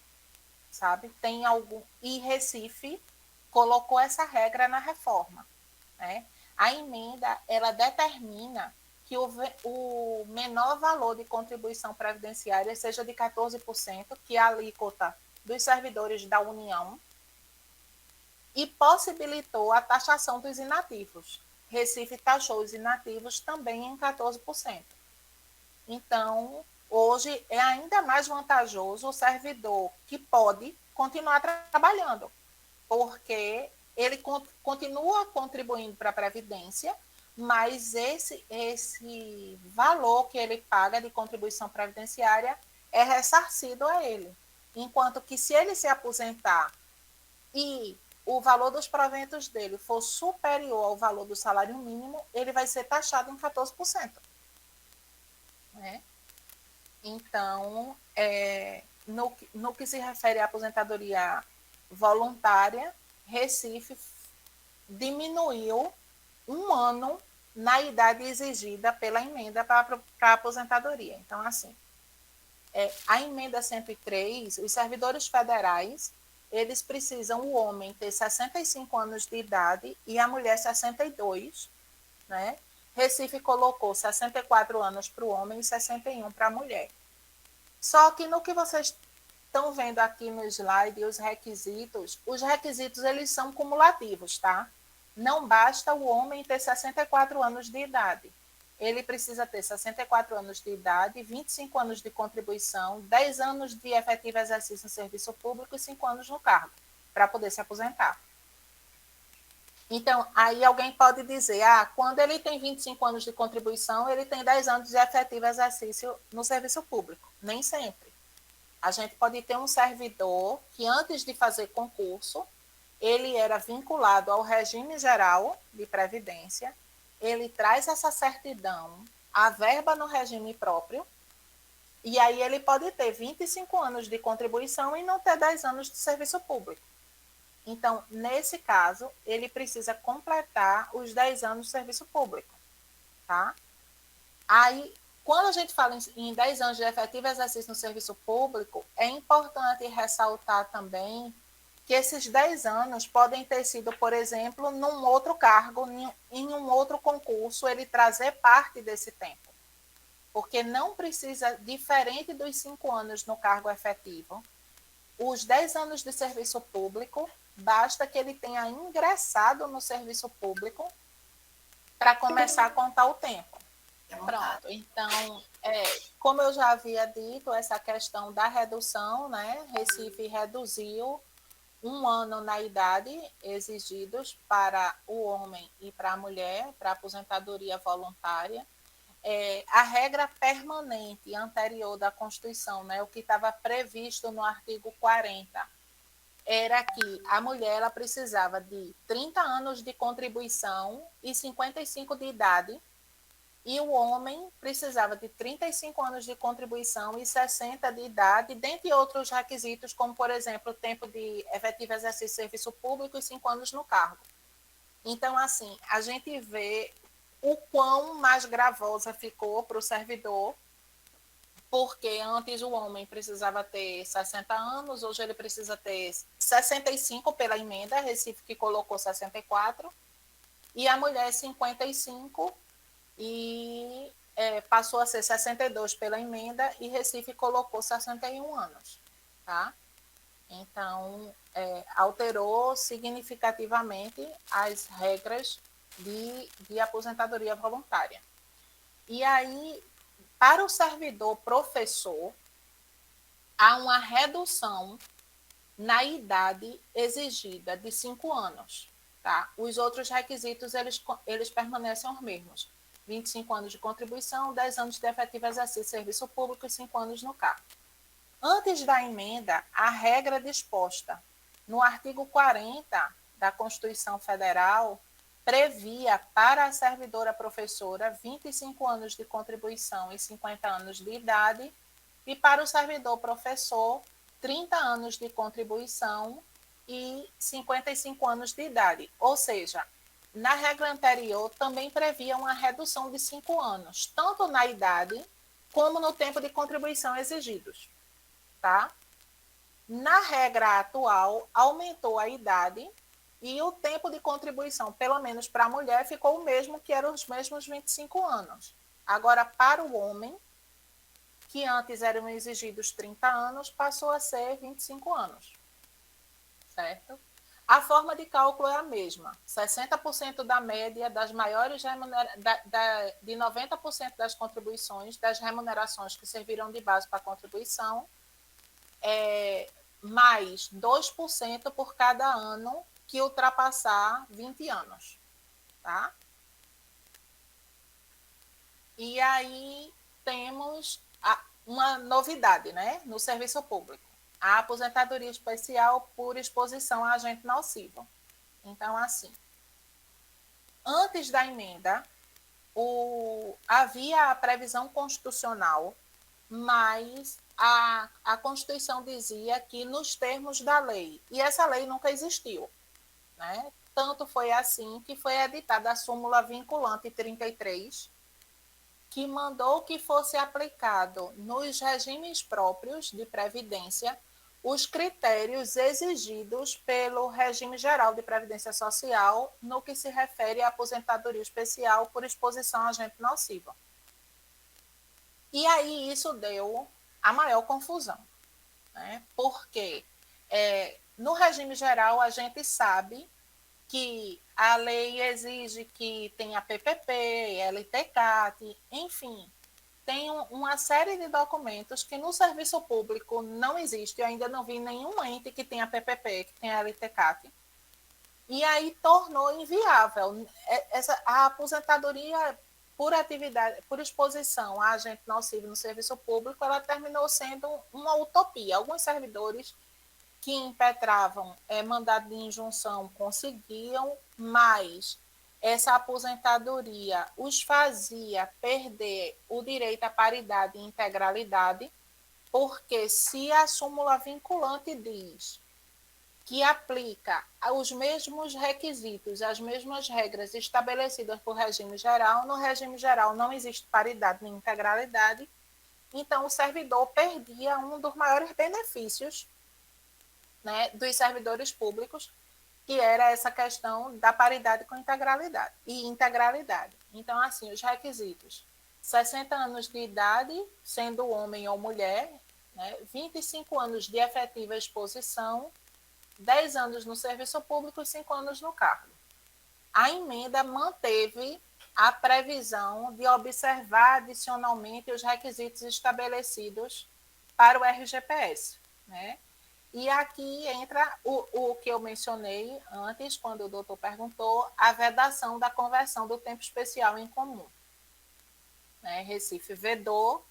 sabe? Tem algum... E Recife colocou essa regra na reforma, né? A emenda, ela determina que o menor valor de contribuição previdenciária seja de 14%, que é a alíquota dos servidores da União, e possibilitou a taxação dos inativos. Recife taxou os inativos também em 14%. Então, hoje é ainda mais vantajoso o servidor que pode continuar trabalhando, porque ele continua contribuindo para a Previdência, mas esse valor que ele paga de contribuição previdenciária é ressarcido a ele. Enquanto que se ele se aposentar e o valor dos proventos dele for superior ao valor do salário mínimo, ele vai ser taxado em 14%. Né? Então, no que se refere à aposentadoria voluntária, Recife diminuiu 1 ano na idade exigida pela emenda para a aposentadoria. Então, assim, a emenda 103, os servidores federais, eles precisam, o homem ter 65 anos de idade e a mulher 62, né? Recife colocou 64 anos para o homem e 61 para a mulher. Só que no que vocês estão vendo aqui no slide, os requisitos eles são cumulativos, tá? Não basta o homem ter 64 anos de idade. Ele precisa ter 64 anos de idade, 25 anos de contribuição, 10 anos de efetivo exercício no serviço público e 5 anos no cargo, para poder se aposentar. Então, aí alguém pode dizer, quando ele tem 25 anos de contribuição, ele tem 10 anos de efetivo exercício no serviço público. Nem sempre. A gente pode ter um servidor que, antes de fazer concurso, ele era vinculado ao regime geral de previdência, ele traz essa certidão, a verba no regime próprio, e aí ele pode ter 25 anos de contribuição e não ter 10 anos de serviço público. Então, nesse caso, ele precisa completar os 10 anos de serviço público, tá? Aí, quando a gente fala em 10 anos de efetivo exercício no serviço público, é importante ressaltar também que esses 10 anos podem ter sido, por exemplo, num outro cargo, em um outro concurso, ele trazer parte desse tempo. Porque não precisa, diferente dos 5 anos no cargo efetivo, os 10 anos de serviço público, basta que ele tenha ingressado no serviço público para começar a contar o tempo. Pronto, então, como eu já havia dito, essa questão da redução, né? Recife reduziu 1 ano na idade exigidos para o homem e para a mulher, para a aposentadoria voluntária. A regra permanente anterior da Constituição, né, o que estava previsto no artigo 40, era que a mulher ela precisava de 30 anos de contribuição e 55 de idade, e o homem precisava de 35 anos de contribuição e 60 de idade, dentre outros requisitos, como, por exemplo, o tempo de efetivo exercício de serviço público e 5 anos no cargo. Então, assim, a gente vê o quão mais gravosa ficou para o servidor, porque antes o homem precisava ter 60 anos, hoje ele precisa ter 65 pela emenda, Recife que colocou 64, e a mulher 55, e passou a ser 62 pela emenda, e Recife colocou 61 anos, tá? Então, alterou significativamente as regras de aposentadoria voluntária. E aí, para o servidor professor, há uma redução na idade exigida de 5 anos. Tá? Os outros requisitos, eles permanecem os mesmos. 25 anos de contribuição, 10 anos de efetivo exercício de serviço público e 5 anos no cargo. Antes da emenda, a regra disposta no artigo 40 da Constituição Federal previa para a servidora professora 25 anos de contribuição e 50 anos de idade, e para o servidor professor 30 anos de contribuição e 55 anos de idade. Ou seja, na regra anterior, também previa uma redução de 5 anos, tanto na idade como no tempo de contribuição exigidos. Tá? Na regra atual, aumentou a idade e o tempo de contribuição, pelo menos para a mulher, ficou o mesmo, que eram os mesmos 25 anos. Agora, para o homem, que antes eram exigidos 30 anos, passou a ser 25 anos. Certo? A forma de cálculo é a mesma. 60% da média das maiores de 90% das contribuições, das remunerações que serviram de base para a contribuição, mais 2% por cada ano que ultrapassar 20 anos. Tá? E aí temos uma novidade, né, no serviço público. A aposentadoria especial por exposição a agente nocivo. Então, assim, antes da emenda, havia a previsão constitucional, mas a Constituição dizia que nos termos da lei, e essa lei nunca existiu, né? Tanto foi assim que foi editada a súmula vinculante 33, que mandou que fosse aplicado nos regimes próprios de previdência os critérios exigidos pelo regime geral de previdência social no que se refere à aposentadoria especial por exposição a agente nocivo. E aí isso deu a maior confusão, né? Porque no regime geral a gente sabe que a lei exige que tenha PPP, LTCAT, enfim, tem uma série de documentos que no serviço público não existe. Eu ainda não vi nenhum ente que tenha PPP, que tenha LTCAT. E aí tornou inviável. A aposentadoria por atividade, por exposição a agente nocivo no serviço público, ela terminou sendo uma utopia. Alguns servidores que impetravam mandado de injunção conseguiam, mas essa aposentadoria os fazia perder o direito à paridade e integralidade, porque se a súmula vinculante diz que aplica os mesmos requisitos, as mesmas regras estabelecidas por regime geral, no regime geral não existe paridade nem integralidade, então o servidor perdia um dos maiores benefícios, né, dos servidores públicos, que era essa questão da paridade com integralidade e integralidade. Então, assim, os requisitos: 60 anos de idade, sendo homem ou mulher, né, 25 anos de efetiva exposição, 10 anos no serviço público e 5 anos no cargo. A emenda manteve a previsão de observar adicionalmente os requisitos estabelecidos para o RGPS, né? E aqui entra o que eu mencionei antes, quando o doutor perguntou, a vedação da conversão do tempo especial em comum. Né? Recife vedou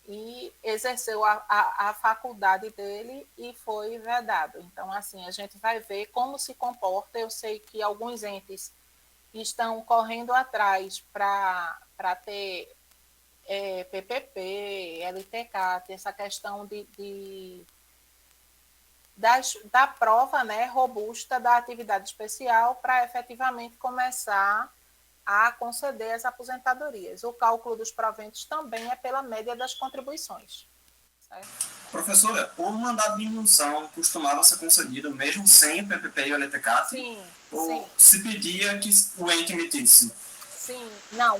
e exerceu a faculdade dele e foi vedado. Então, assim, a gente vai ver como se comporta. Eu sei que alguns entes estão correndo atrás para ter PPP, LTCAT, essa questão da prova, né, robusta da atividade especial para efetivamente começar a conceder as aposentadorias. O cálculo dos proventos também é pela média das contribuições. Certo? Professora, o mandado de injunção costumava ser concedido mesmo sem o PPP e o LTCAT? Sim, ou sim. se pedia que o ente emitisse? Sim, não.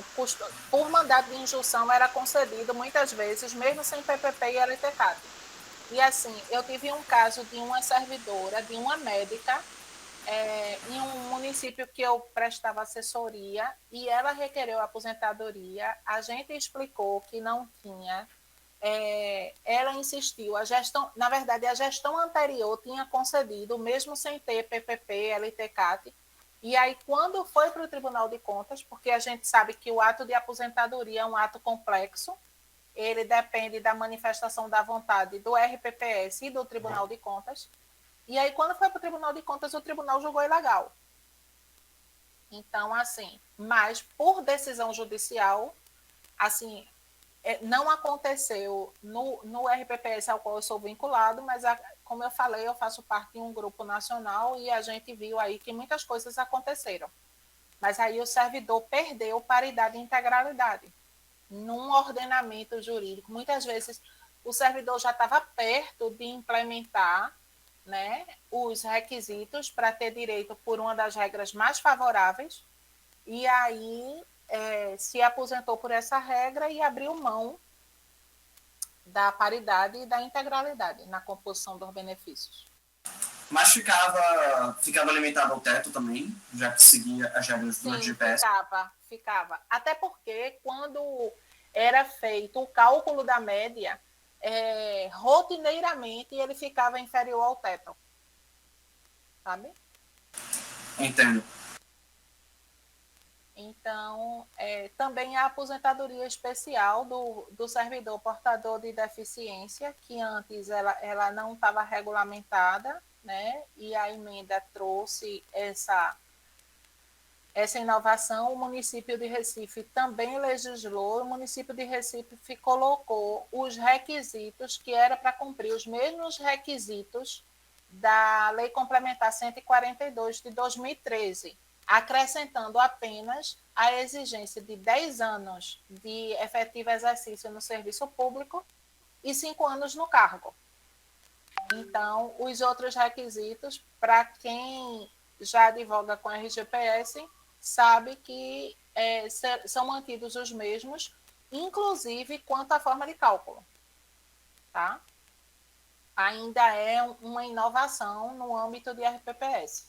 Por mandado de injunção era concedido muitas vezes, mesmo sem PPP e LTCAT. E assim, eu tive um caso de uma servidora, de uma médica, em um município que eu prestava assessoria, e ela requereu a aposentadoria, a gente explicou que não tinha, ela insistiu, na verdade, a gestão anterior tinha concedido, mesmo sem ter PPP, LTCAT, e aí quando foi para o Tribunal de Contas, porque a gente sabe que o ato de aposentadoria é um ato complexo, ele depende da manifestação da vontade do RPPS e do Tribunal de Contas. E aí, quando foi para o Tribunal de Contas, o tribunal julgou ilegal. Então, assim, mas por decisão judicial, assim, não aconteceu no RPPS ao qual eu sou vinculado, mas, como eu falei, eu faço parte de um grupo nacional e a gente viu aí que muitas coisas aconteceram. Mas aí o servidor perdeu paridade e integralidade. Num ordenamento jurídico, muitas vezes o servidor já estava perto de implementar, né, os requisitos para ter direito por uma das regras mais favoráveis, e aí se aposentou por essa regra e abriu mão da paridade e da integralidade na composição dos benefícios. Mas ficava limitado ao teto também, já que seguia as regras do RGPS. Ficava. Até porque quando era feito o cálculo da média, rotineiramente ele ficava inferior ao teto. Sabe? Entendo. Então, também a aposentadoria especial do servidor portador de deficiência, que antes ela não estava regulamentada, né? E a emenda trouxe essa inovação. O município de Recife também legislou, o município de Recife colocou os requisitos, que era para cumprir os mesmos requisitos da Lei Complementar 142 de 2013, acrescentando apenas a exigência de 10 anos de efetivo exercício no serviço público e 5 anos no cargo. Então, os outros requisitos, para quem já advoga com RGPS, sabe que são mantidos os mesmos, inclusive quanto à forma de cálculo. Tá? Ainda é uma inovação no âmbito de RPPS.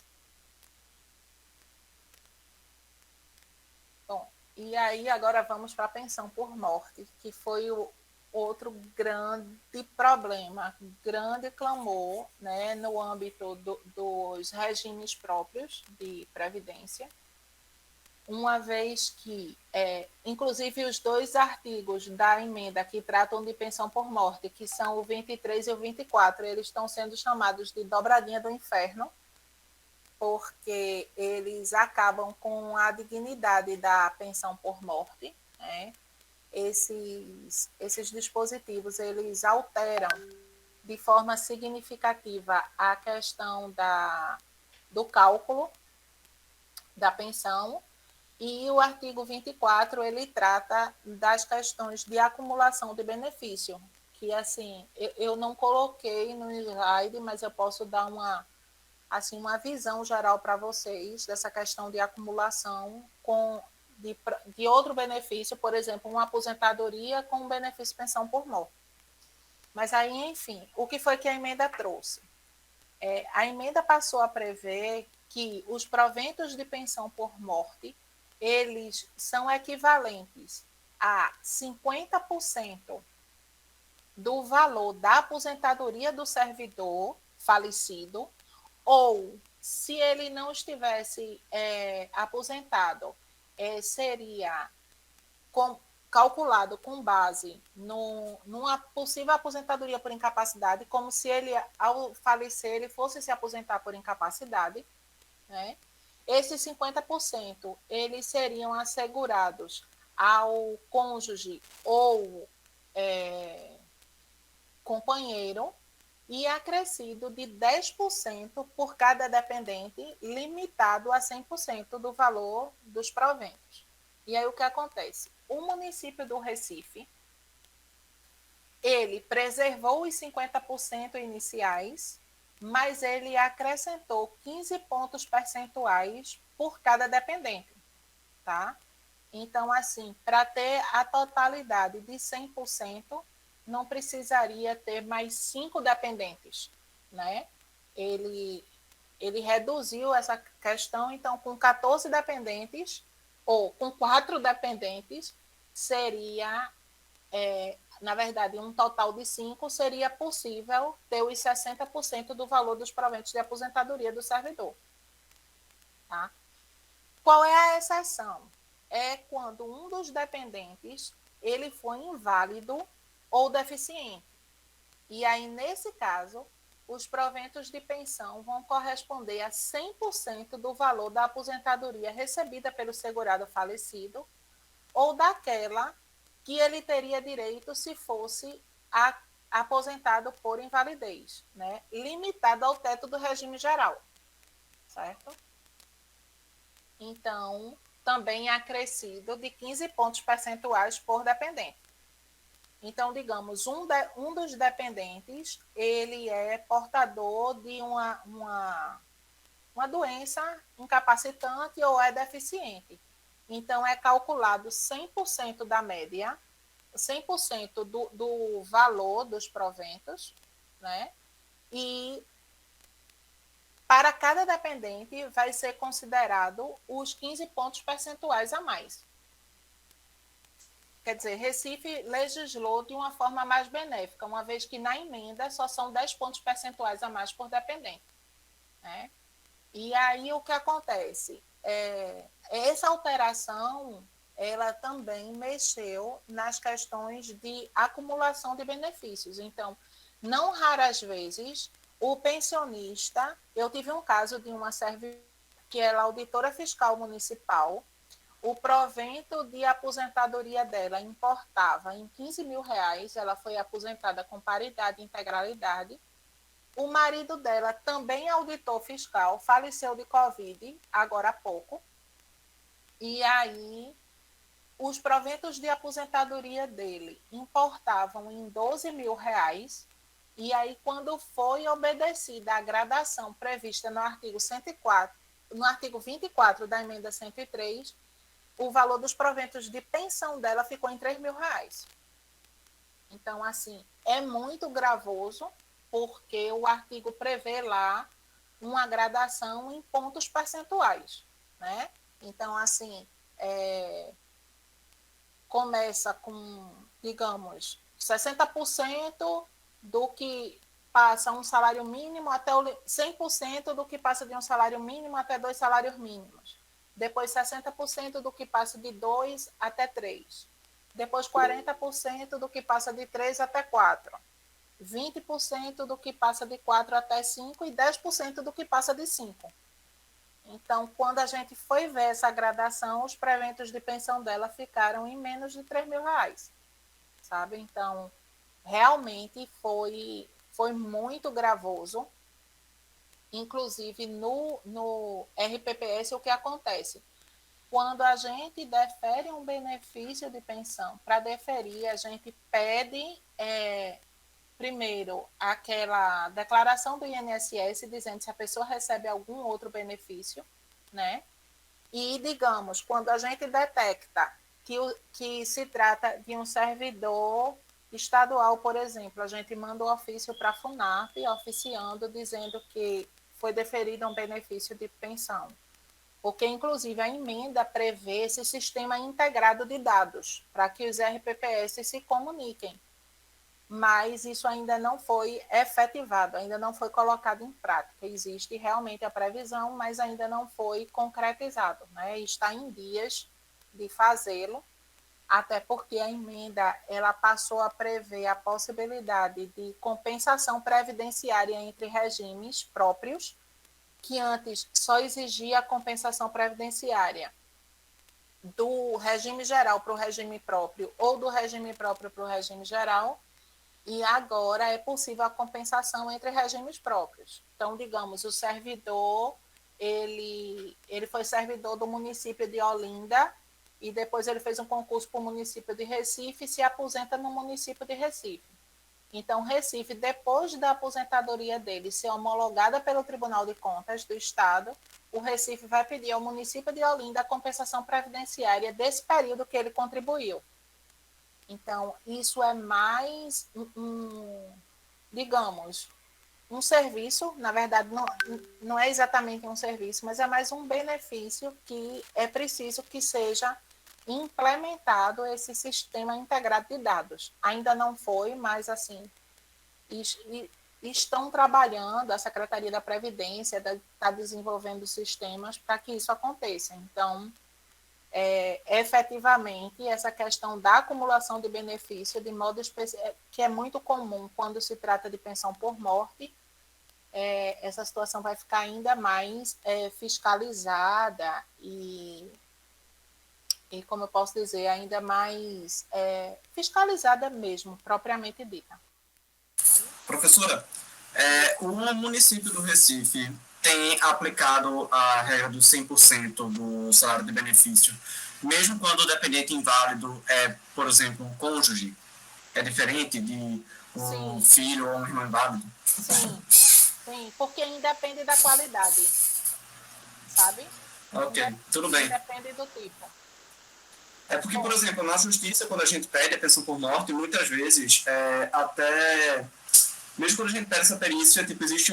Bom, e aí agora vamos para a pensão por morte, que foi o outro grande problema, grande clamor, né, no âmbito dos regimes próprios de previdência, uma vez que, inclusive, os dois artigos da emenda que tratam de pensão por morte, que são o 23 e o 24, eles estão sendo chamados de dobradinha do inferno, porque eles acabam com a dignidade da pensão por morte, né? Esses dispositivos, eles alteram de forma significativa a questão do cálculo da pensão, e o artigo 24, ele trata das questões de acumulação de benefício, que, assim, eu não coloquei no slide, mas eu posso dar uma visão geral para vocês dessa questão de acumulação de outro benefício, por exemplo, uma aposentadoria com um benefício de pensão por morte. Mas aí, enfim, o que foi que a emenda trouxe? A emenda passou a prever que os proventos de pensão por morte, eles são equivalentes a 50% do valor da aposentadoria do servidor falecido, ou, se ele não estivesse aposentado, seria calculado com base numa possível aposentadoria por incapacidade, como se ele, ao falecer, ele fosse se aposentar por incapacidade, né? Esses 50%, eles seriam assegurados ao cônjuge ou companheiro, e acrescido de 10% por cada dependente, limitado a 100% do valor dos proventos. E aí o que acontece? O município do Recife, ele preservou os 50% iniciais, mas ele acrescentou 15 pontos percentuais por cada dependente, tá? Então, assim, para ter a totalidade de 100%, não precisaria ter mais 5 dependentes, né? Ele reduziu essa questão, então, com 14 dependentes, ou com 4 dependentes, seria, na verdade, um total de 5, seria possível ter os 60% do valor dos proventos de aposentadoria do servidor. Tá? Qual é a exceção? É quando um dos dependentes ele foi inválido ou deficiente. E aí, nesse caso, os proventos de pensão vão corresponder a 100% do valor da aposentadoria recebida pelo segurado falecido ou daquela que ele teria direito se fosse aposentado por invalidez, né? Limitado ao teto do regime geral, certo? então também é acrescido de 15 pontos percentuais por dependente. Então, digamos, um dos dependentes, ele é portador de uma doença incapacitante ou é deficiente. Então, é calculado 100% da média, 100% do valor dos proventos, né? E para cada dependente vai ser considerado os 15 pontos percentuais a mais. Quer dizer, Recife legislou de uma forma mais benéfica, uma vez que na emenda só são 10 pontos percentuais a mais por dependente, né? E aí o que acontece? Essa alteração, ela também mexeu nas questões de acumulação de benefícios. Então, não raras vezes, o pensionista, eu tive um caso de uma servidora que ela é auditora fiscal municipal, o provento de aposentadoria dela importava em 15 mil reais, ela foi aposentada com paridade e integralidade. O marido dela, também auditor fiscal, faleceu de Covid, agora há pouco. E aí, os proventos de aposentadoria dele importavam em 12 mil reais. E aí, quando foi obedecida a gradação prevista no artigo 104, no artigo 24 da emenda 103, o valor dos proventos de pensão dela ficou em 3 mil reais. Então, assim, é muito gravoso, porque o artigo prevê lá uma gradação em pontos percentuais, né? Então, assim, começa com, digamos, 60% do que passa um salário mínimo até 100% do que passa de um salário mínimo até 2 salários mínimos. Depois 60% do que passa de 2 até 3. Depois 40% do que passa de 3 até 4. 20% do que passa de 4 até 5 e 10% do que passa de 5. Então, quando a gente foi ver essa gradação, os preventos de pensão dela ficaram em menos de 3 mil reais, sabe? Então, realmente foi muito gravoso. Inclusive, no RPPS, o que acontece? Quando a gente defere um benefício de pensão, para deferir, a gente pede, primeiro, aquela declaração do INSS dizendo se a pessoa recebe algum outro benefício, né? E, digamos, quando a gente detecta que se trata de um servidor estadual, por exemplo, a gente manda o ofício para a FUNAP, oficiando, dizendo que foi deferido um benefício de pensão. Porque, inclusive, a emenda prevê esse sistema integrado de dados para que os RPPS se comuniquem. Mas isso ainda não foi efetivado, ainda não foi colocado em prática. Existe realmente a previsão, mas ainda não foi concretizado, né? Está em dias de fazê-lo, até porque a emenda ela passou a prever a possibilidade de compensação previdenciária entre regimes próprios, que antes só exigia a compensação previdenciária do regime geral para o regime próprio ou do regime próprio para o regime geral, e agora é possível a compensação entre regimes próprios. Então, digamos, o servidor, ele foi servidor do município de Olinda e depois ele fez um concurso para o município de Recife e se aposenta no município de Recife. Então, Recife, depois da aposentadoria dele ser homologada pelo Tribunal de Contas do Estado, o Recife vai pedir ao município de Olinda a compensação previdenciária desse período que ele contribuiu. Então, isso é mais, digamos, um serviço, na verdade, não é exatamente um serviço, mas é mais um benefício que é preciso que seja implementado esse sistema integrado de dados. Ainda não foi, mas, assim, estão trabalhando, a Secretaria da Previdência está desenvolvendo sistemas para que isso aconteça. Então, efetivamente, essa questão da acumulação de benefício, de modo especial, que é muito comum quando se trata de pensão por morte, essa situação vai ficar ainda mais fiscalizada e, como eu posso dizer, ainda mais fiscalizada mesmo, propriamente dita. Professora, o município do Recife tem aplicado a regra do 100% do salário de benefício, mesmo quando o dependente inválido é, por exemplo, um cônjuge? É diferente de um Sim, filho ou um irmão inválido? sim, sim, porque independe da qualidade, sabe? Ok, tudo bem. Independe do tipo. É porque, por Bom, exemplo, na justiça, quando a gente pede a pensão por morte, muitas vezes, até mesmo quando a gente pede essa perícia, tipo, existe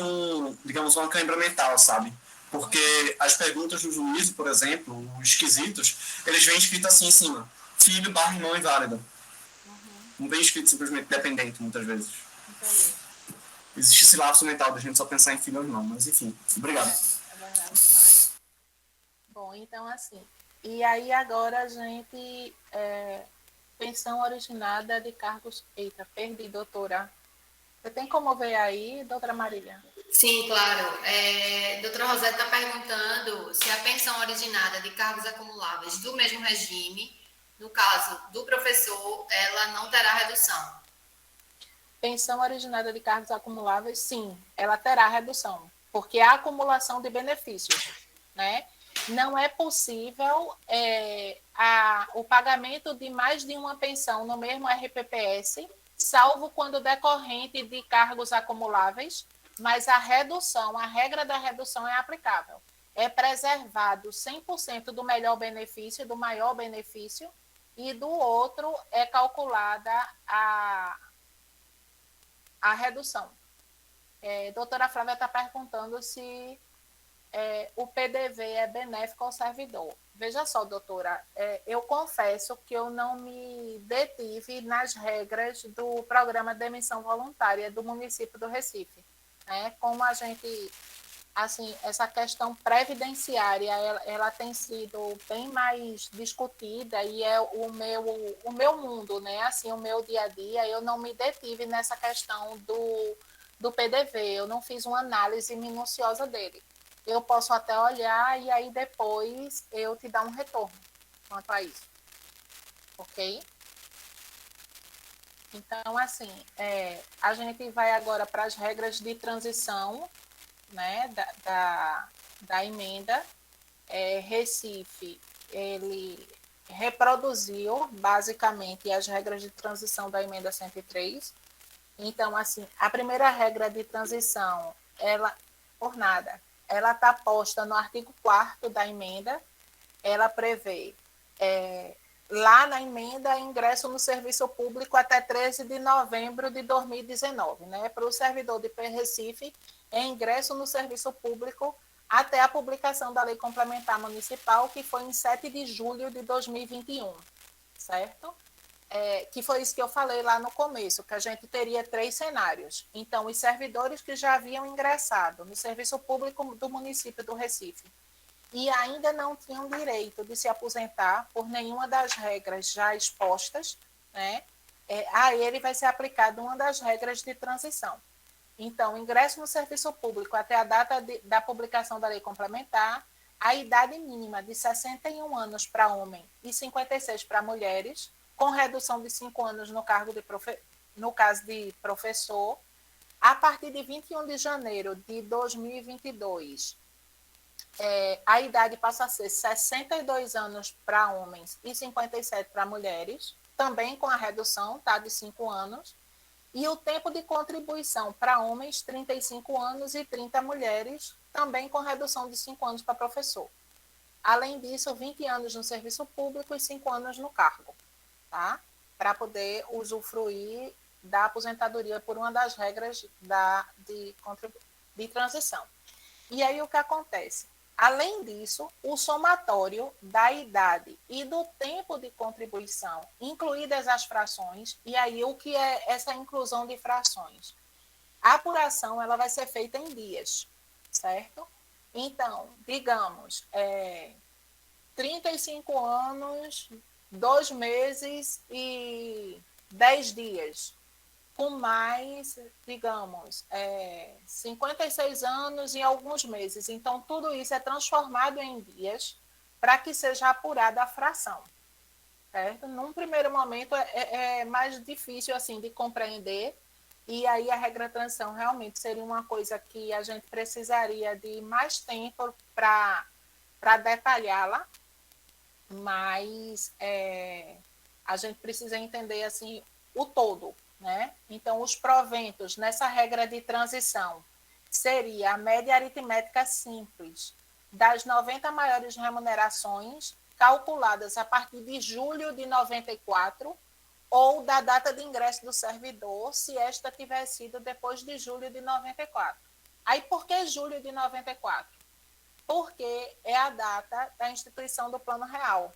digamos, uma cãibra mental, sabe? Porque as perguntas do juízo, por exemplo, os quesitos, eles vêm escrito assim em cima: filho barra irmão inválido. Não vem escrito simplesmente dependente, muitas vezes. entendi. Existe esse lapso mental da gente só pensar em filho ou irmão, mas enfim, obrigado. É verdade. Mas, bom, então assim. E aí agora a gente. Pensão originada de cargos. Eita, perdi, doutora. Você tem como ver aí, doutora Marília? Sim, claro. Doutora Rosete está perguntando se a pensão originada de cargos acumuláveis do mesmo regime, no caso do professor, ela não terá redução. Pensão originada de cargos acumuláveis, sim, ela terá redução, porque há acumulação de benefícios, né? Não é possível o pagamento de mais de uma pensão no mesmo RPPS, salvo quando decorrente de cargos acumuláveis, mas a redução, a regra da redução é aplicável. É preservado 100% do melhor benefício, do maior benefício, e do outro é calculada a redução. Doutora Flávia está perguntando se o PDV é benéfico ao servidor. Veja só, doutora, eu confesso que eu não me detive nas regras do programa de demissão voluntária do município do Recife. Né? Como a gente, assim, essa questão previdenciária, ela tem sido bem mais discutida e é o meu mundo, né? Assim, o meu dia a dia, eu não me detive nessa questão do PDV, eu não fiz uma análise minuciosa dele. Eu posso até olhar e aí depois eu te dar um retorno quanto a isso. Ok? Então, assim, a gente vai agora para as regras de transição, né, da emenda. Recife, ele reproduziu basicamente as regras de transição da emenda 103. Então, assim, a primeira regra de transição, ela, por nada, ela está posta no artigo 4º da emenda, ela prevê, lá na emenda, ingresso no serviço público até 13 de novembro de 2019, né? Para o servidor de Recife, é ingresso no serviço público até a publicação da Lei Complementar Municipal, que foi em 7 de julho de 2021, certo? Que foi isso que eu falei lá no começo, que a gente teria 3 cenários. Então, os servidores que já haviam ingressado no serviço público do município do Recife e ainda não tinham direito de se aposentar por nenhuma das regras já expostas, né? A ele vai ser aplicada uma das regras de transição. Então, ingresso no serviço público até a data da publicação da lei complementar, a idade mínima de 61 anos para homem e 56 para mulheres, com redução de 5 anos no caso de professor, a partir de 21 de janeiro de 2022, a idade passa a ser 62 anos para homens e 57 para mulheres, também com a redução, tá, de 5 anos, e o tempo de contribuição para homens, 35 anos e 30 mulheres, também com redução de 5 anos para professor. Além disso, 20 anos no serviço público e 5 anos no cargo, tá? Para poder usufruir da aposentadoria por uma das regras de transição. E aí o que acontece? Além disso, o somatório da idade e do tempo de contribuição, incluídas as frações, e aí o que é essa inclusão de frações? A apuração ela vai ser feita em dias, certo? Então, digamos, 35 anos, 2 meses e 10 dias, com mais, digamos, 56 anos e alguns meses. Então, tudo isso é transformado em dias para que seja apurada a fração. Certo? Num primeiro momento, é mais difícil assim de compreender, E aí a regra de transição realmente seria uma coisa que a gente precisaria de mais tempo para detalhá-la, mas a gente precisa entender assim o todo, né? Então, os proventos nessa regra de transição seria a média aritmética simples das 90 maiores remunerações calculadas a partir de julho de 94 ou da data de ingresso do servidor, se esta tiver sido depois de julho de 94. Aí, por que julho de 94? Porque é a data da instituição do Plano Real.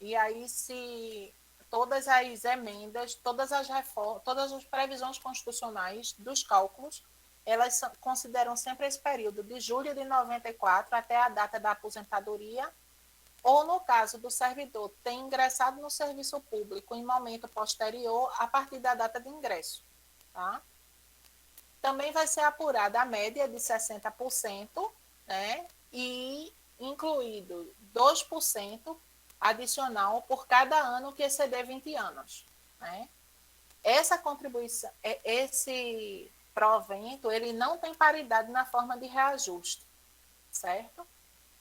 E aí, se todas as emendas, todas as reformas, todas as previsões constitucionais dos cálculos, elas consideram sempre esse período de julho de 94 até a data da aposentadoria, ou no caso do servidor ter ingressado no serviço público em momento posterior a partir da data de ingresso. Tá? Também vai ser apurada a média de 60%, né? E incluído 2% adicional por cada ano que exceder 20 anos. Né? Essa contribuição, esse provento, ele não tem paridade na forma de reajuste, certo?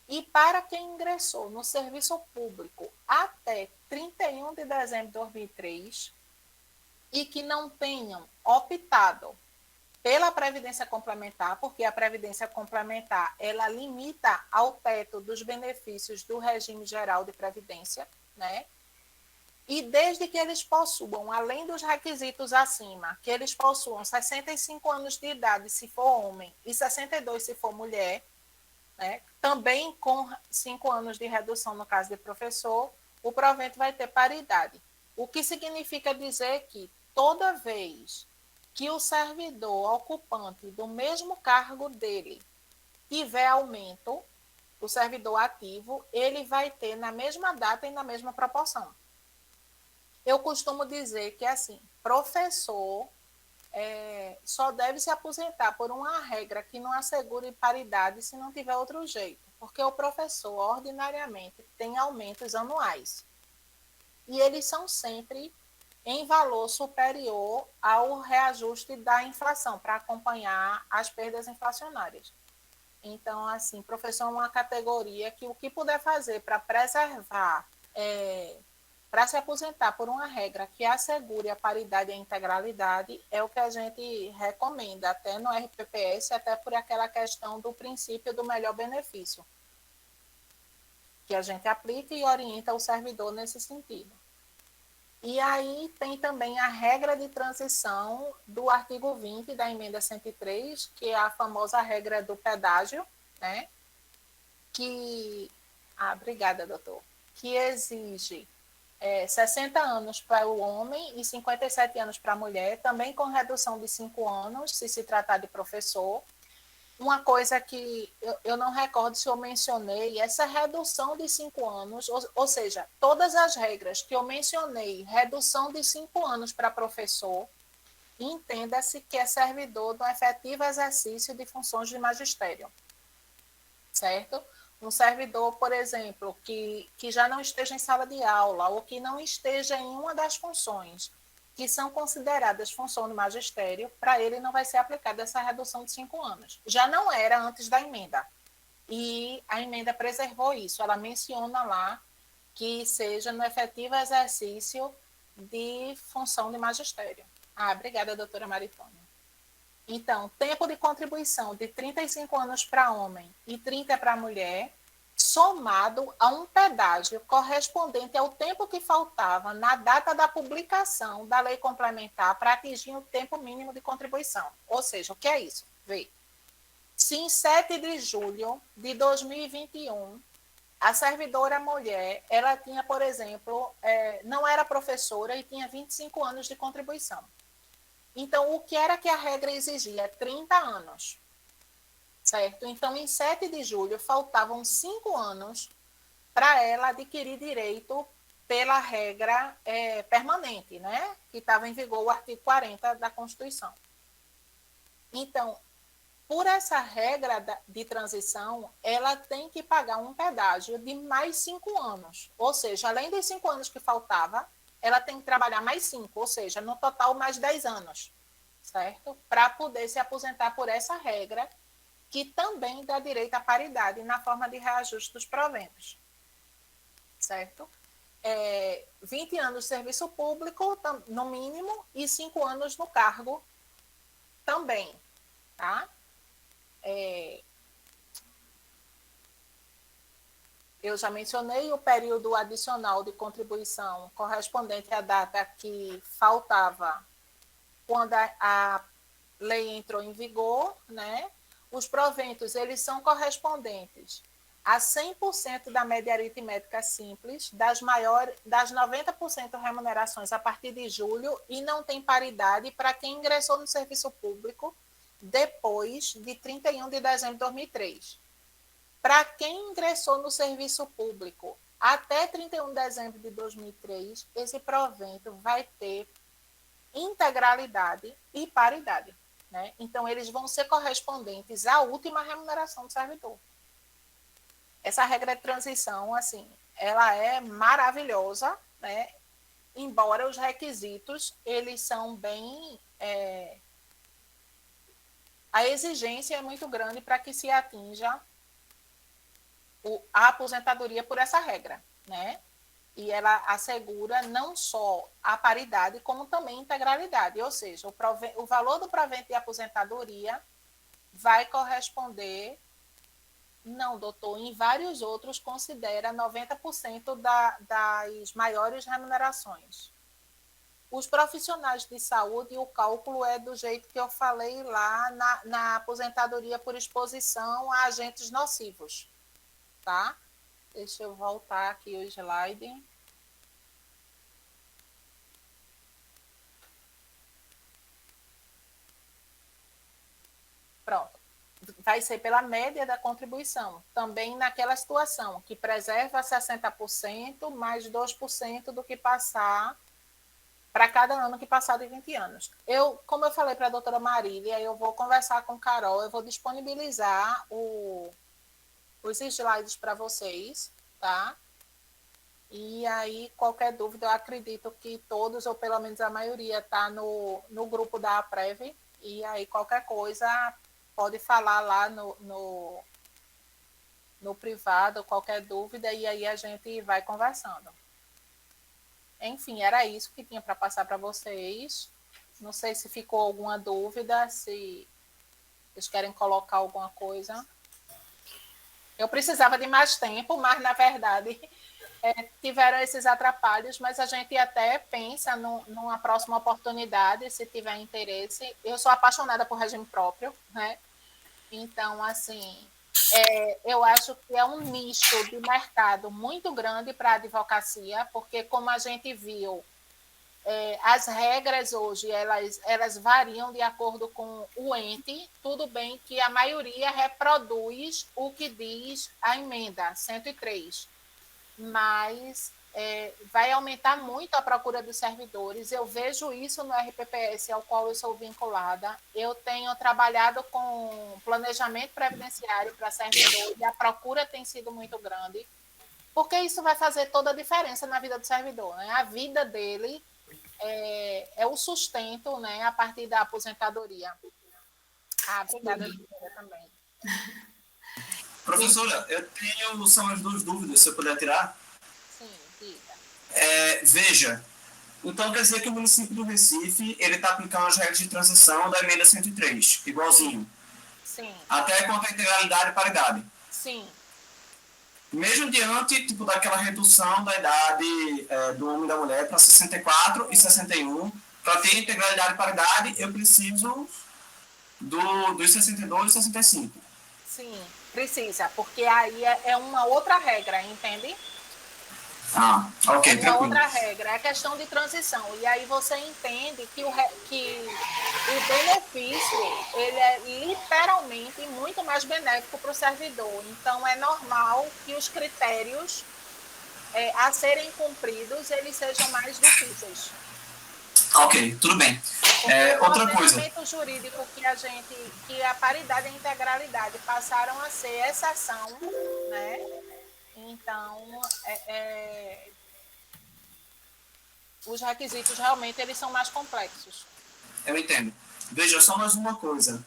E para quem ingressou no serviço público até 31 de dezembro de 2003 e que não tenham optado pela Previdência Complementar, porque a Previdência Complementar, ela limita ao teto dos benefícios do regime geral de Previdência, né? E desde que eles possuam, além dos requisitos acima, que eles possuam 65 anos de idade se for homem e 62 se for mulher, né? Também com 5 anos de redução no caso de professor, o provento vai ter paridade. O que significa dizer que toda vez que o servidor ocupante do mesmo cargo dele tiver aumento, o servidor ativo, ele vai ter na mesma data e na mesma proporção. Eu costumo dizer que, assim, professor só deve se aposentar por uma regra que não assegure paridade se não tiver outro jeito, porque o professor, ordinariamente, tem aumentos anuais. E eles são sempre em valor superior ao reajuste da inflação, para acompanhar as perdas inflacionárias. Então, assim, professor é uma categoria que o que puder fazer para preservar, para se aposentar por uma regra que assegure a paridade e a integralidade, é o que a gente recomenda, até no RPPS, até por aquela questão do princípio do melhor benefício, que a gente aplica e orienta o servidor nesse sentido. E aí tem também a regra de transição do artigo 20 da emenda 103, que é a famosa regra do pedágio, né? Obrigada, doutor. Que exige 60 anos para o homem e 57 anos para a mulher, também com redução de 5 anos, se tratar de professor. Uma coisa que eu não recordo se eu mencionei, essa redução de 5 anos, ou seja, todas as regras que eu mencionei, redução de 5 anos para professor, entenda-se que é servidor do efetivo exercício de funções de magistério, certo? Um servidor, por exemplo, que já não esteja em sala de aula ou que não esteja em uma das funções que são consideradas função de magistério, para ele não vai ser aplicada essa redução de 5 anos. Já não era antes da emenda. E a emenda preservou isso. Ela menciona lá que seja no efetivo exercício de função de magistério. Obrigada, doutora Maritônia. Então, tempo de contribuição de 35 anos para homem e 30 para mulher, somado a um pedágio correspondente ao tempo que faltava na data da publicação da lei complementar para atingir o tempo mínimo de contribuição. Ou seja, o que é isso? Vê. Se em 7 de julho de 2021, a servidora mulher, ela tinha, por exemplo, não era professora e tinha 25 anos de contribuição. Então, o que era que a regra exigia? 30 anos. Certo? Então, em 7 de julho, faltavam 5 anos para ela adquirir direito pela regra permanente, né? Que estava em vigor o artigo 40 da Constituição. Então, por essa regra de transição, ela tem que pagar um pedágio de mais 5 anos. Ou seja, além dos 5 anos que faltava, ela tem que trabalhar mais 5, ou seja, no total mais 10 anos. certo? Para poder se aposentar por essa regra, que também dá direito à paridade na forma de reajuste dos proventos, certo? 20 anos de serviço público, no mínimo, e 5 anos no cargo também, tá? Eu já mencionei o período adicional de contribuição correspondente à data que faltava quando a lei entrou em vigor, né? Os proventos, eles são correspondentes a 100% da média aritmética simples, das 90% remunerações a partir de julho, e não tem paridade para quem ingressou no serviço público depois de 31 de dezembro de 2003. Para quem ingressou no serviço público até 31 de dezembro de 2003, esse provento vai ter integralidade e paridade, né? Então, eles vão ser correspondentes à última remuneração do servidor. Essa regra de transição, assim, ela é maravilhosa, né? Embora os requisitos, eles são bem... a exigência é muito grande para que se atinja a aposentadoria por essa regra, né? E ela assegura não só a paridade, como também a integralidade, ou seja, o valor do provento de aposentadoria vai corresponder, não, doutor, em vários outros considera 90% das maiores remunerações. Os profissionais de saúde, o cálculo é do jeito que eu falei lá na aposentadoria por exposição a agentes nocivos, tá? Deixa eu voltar aqui o slide. Pronto. Vai ser pela média da contribuição. Também naquela situação que preserva 60% mais 2% do que passar para cada ano que passar de 20 anos. Como eu falei para a doutora Marília, eu vou conversar com Carol, eu vou disponibilizar os slides para vocês, tá? E aí, qualquer dúvida, eu acredito que todos, ou pelo menos a maioria, está no grupo da APREV, e aí qualquer coisa pode falar lá no privado, qualquer dúvida, e aí a gente vai conversando. Enfim, era isso que tinha para passar para vocês. Não sei se ficou alguma dúvida, se vocês querem colocar alguma coisa. Eu precisava de mais tempo, mas, na verdade, tiveram esses atrapalhos, mas a gente até pensa numa próxima oportunidade, se tiver interesse. Eu sou apaixonada por regime próprio, né? Então, assim, eu acho que é um nicho de mercado muito grande para a advocacia, porque, como a gente viu, as regras hoje, elas variam de acordo com o ente. Tudo bem que a maioria reproduz o que diz a emenda 103, mas vai aumentar muito a procura dos servidores. Eu vejo isso no RPPS, ao qual eu sou vinculada. Eu tenho trabalhado com planejamento previdenciário para servidor, e a procura tem sido muito grande, porque isso vai fazer toda a diferença na vida do servidor, né? A vida dele é o sustento, né, a partir da aposentadoria. Obrigada também. Professora, eu tenho só umas duas dúvidas, se eu puder tirar. Sim, diga. Veja, então quer dizer que o município do Recife ele está aplicando as regras de transição da emenda 103, igualzinho. Sim. Até quanto à integralidade e paridade. Sim. Mesmo diante daquela redução da idade do homem e da mulher para 64 e 61, para ter integralidade e paridade, eu preciso dos 62 e 65. Sim, precisa, porque aí é uma outra regra, entende? Ok, é tranquilo. Outra regra, é a questão de transição. E aí você entende que o benefício ele é literalmente muito mais benéfico para o servidor. Então, é normal que os critérios a serem cumpridos eles sejam mais difíceis. Ok, tudo bem. Outra coisa. O ordenamento jurídico que a paridade e a integralidade passaram a ser exceção, né? Então, os requisitos realmente eles são mais complexos. Eu entendo. Veja, só mais uma coisa.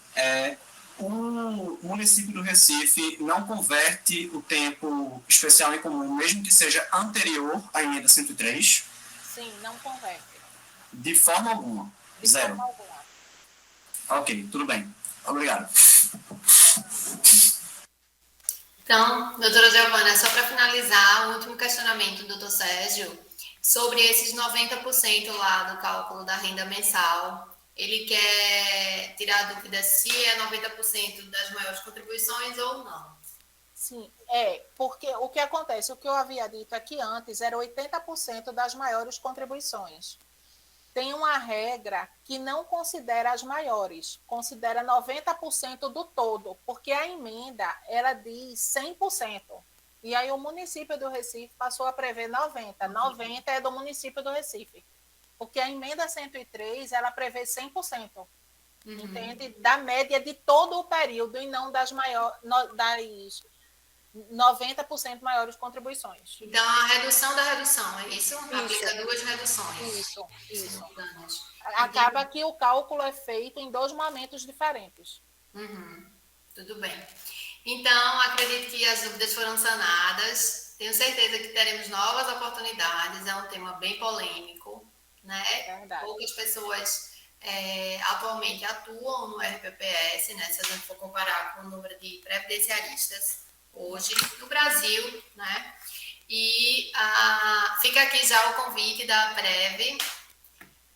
O município do Recife não converte o tempo especial em comum, mesmo que seja anterior à emenda 103? Sim, não converte. De forma alguma. De Zero. forma alguma. Ok, tudo bem. Obrigado. Então, doutora Giovana, só para finalizar, o último questionamento do doutor Sérgio, sobre esses 90% lá do cálculo da renda mensal, ele quer tirar a dúvida se é 90% das maiores contribuições ou não. Sim, porque o que acontece, o que eu havia dito aqui antes, era 80% das maiores contribuições. Tem uma regra que não considera as maiores, considera 90% do todo, porque a emenda, ela diz 100%. E aí o município do Recife passou a prever 90%. 90% é do município do Recife. Porque a emenda 103, ela prevê 100%. Entende? Da média de todo o período e não das 90% maiores contribuições. Então, a redução da redução, é isso? Aplica duas reduções. Isso. Simultâneas. Acaba que o cálculo é feito em 2 momentos diferentes. Tudo bem. Então, acredito que as dúvidas foram sanadas. Tenho certeza que teremos novas oportunidades. É um tema bem polêmico, né? Verdade. Poucas pessoas atualmente atuam no RPPS, né? Se a gente for comparar com o número de previdenciaristas hoje no Brasil, né? E fica aqui já o convite da Prev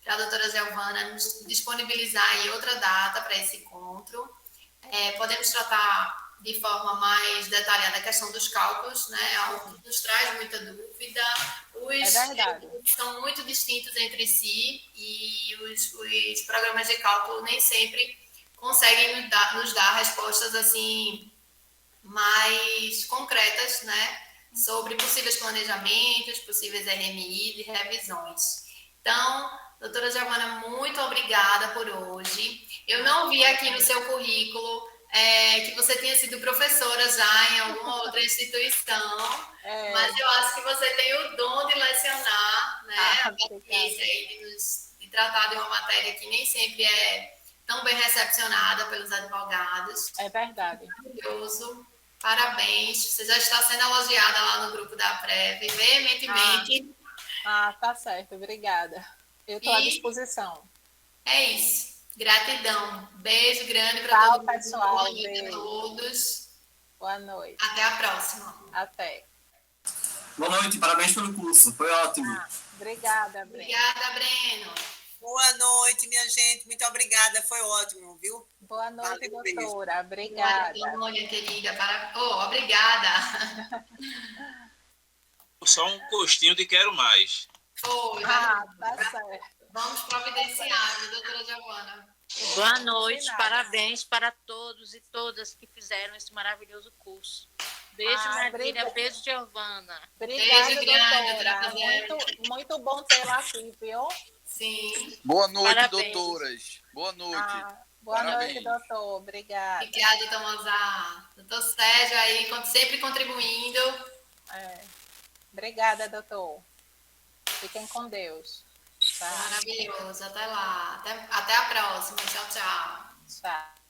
para a doutora Giovana nos disponibilizar aí outra data para esse encontro. Podemos tratar de forma mais detalhada a questão dos cálculos, né? Algo que nos traz muita dúvida. Os cálculos são muito distintos entre si e os programas de cálculo nem sempre conseguem nos dar respostas assim mais concretas, né? Sobre possíveis planejamentos, possíveis RMI e revisões. Então, doutora Giovana, muito obrigada por hoje. Eu não vi aqui no seu currículo que você tinha sido professora já em alguma outra instituição, mas eu acho que você tem o dom de lecionar, né? A paciência aí de tratar de uma matéria que nem sempre é tão bem recepcionada pelos advogados. É verdade. Maravilhoso. Parabéns. Você já está sendo elogiada lá no grupo da Prev, veementemente. Tá certo. Obrigada. Eu estou à disposição. É isso. Gratidão. Beijo grande para todo mundo. Pessoal. Boa noite a todos. Boa noite. Até a próxima. Até. Boa noite, parabéns pelo curso. Foi ótimo. Obrigada, Breno. Obrigada, Breno. Boa noite, minha gente. Muito obrigada. Foi ótimo, viu? Boa noite, doutora. Obrigada. Boa noite, querida. Obrigada. Só um gostinho de quero mais. Tá certo. Vamos providenciar, viu, doutora Giovana? Boa noite, parabéns para todos e todas que fizeram esse maravilhoso curso. Beijo, Marília, beijo, Giovana. Obrigada, beijo grande, doutora. Muito bom tê-la aqui, viu? Sim. Boa noite, Parabéns. Doutoras. Boa noite. Boa Parabéns. noite, doutor. Obrigada. Obrigada, Tomazar. Doutor Sérgio aí, sempre contribuindo. Obrigada, doutor. Fiquem com Deus. Maravilhoso. Até lá. Até a próxima. Tchau, tchau. Tchau.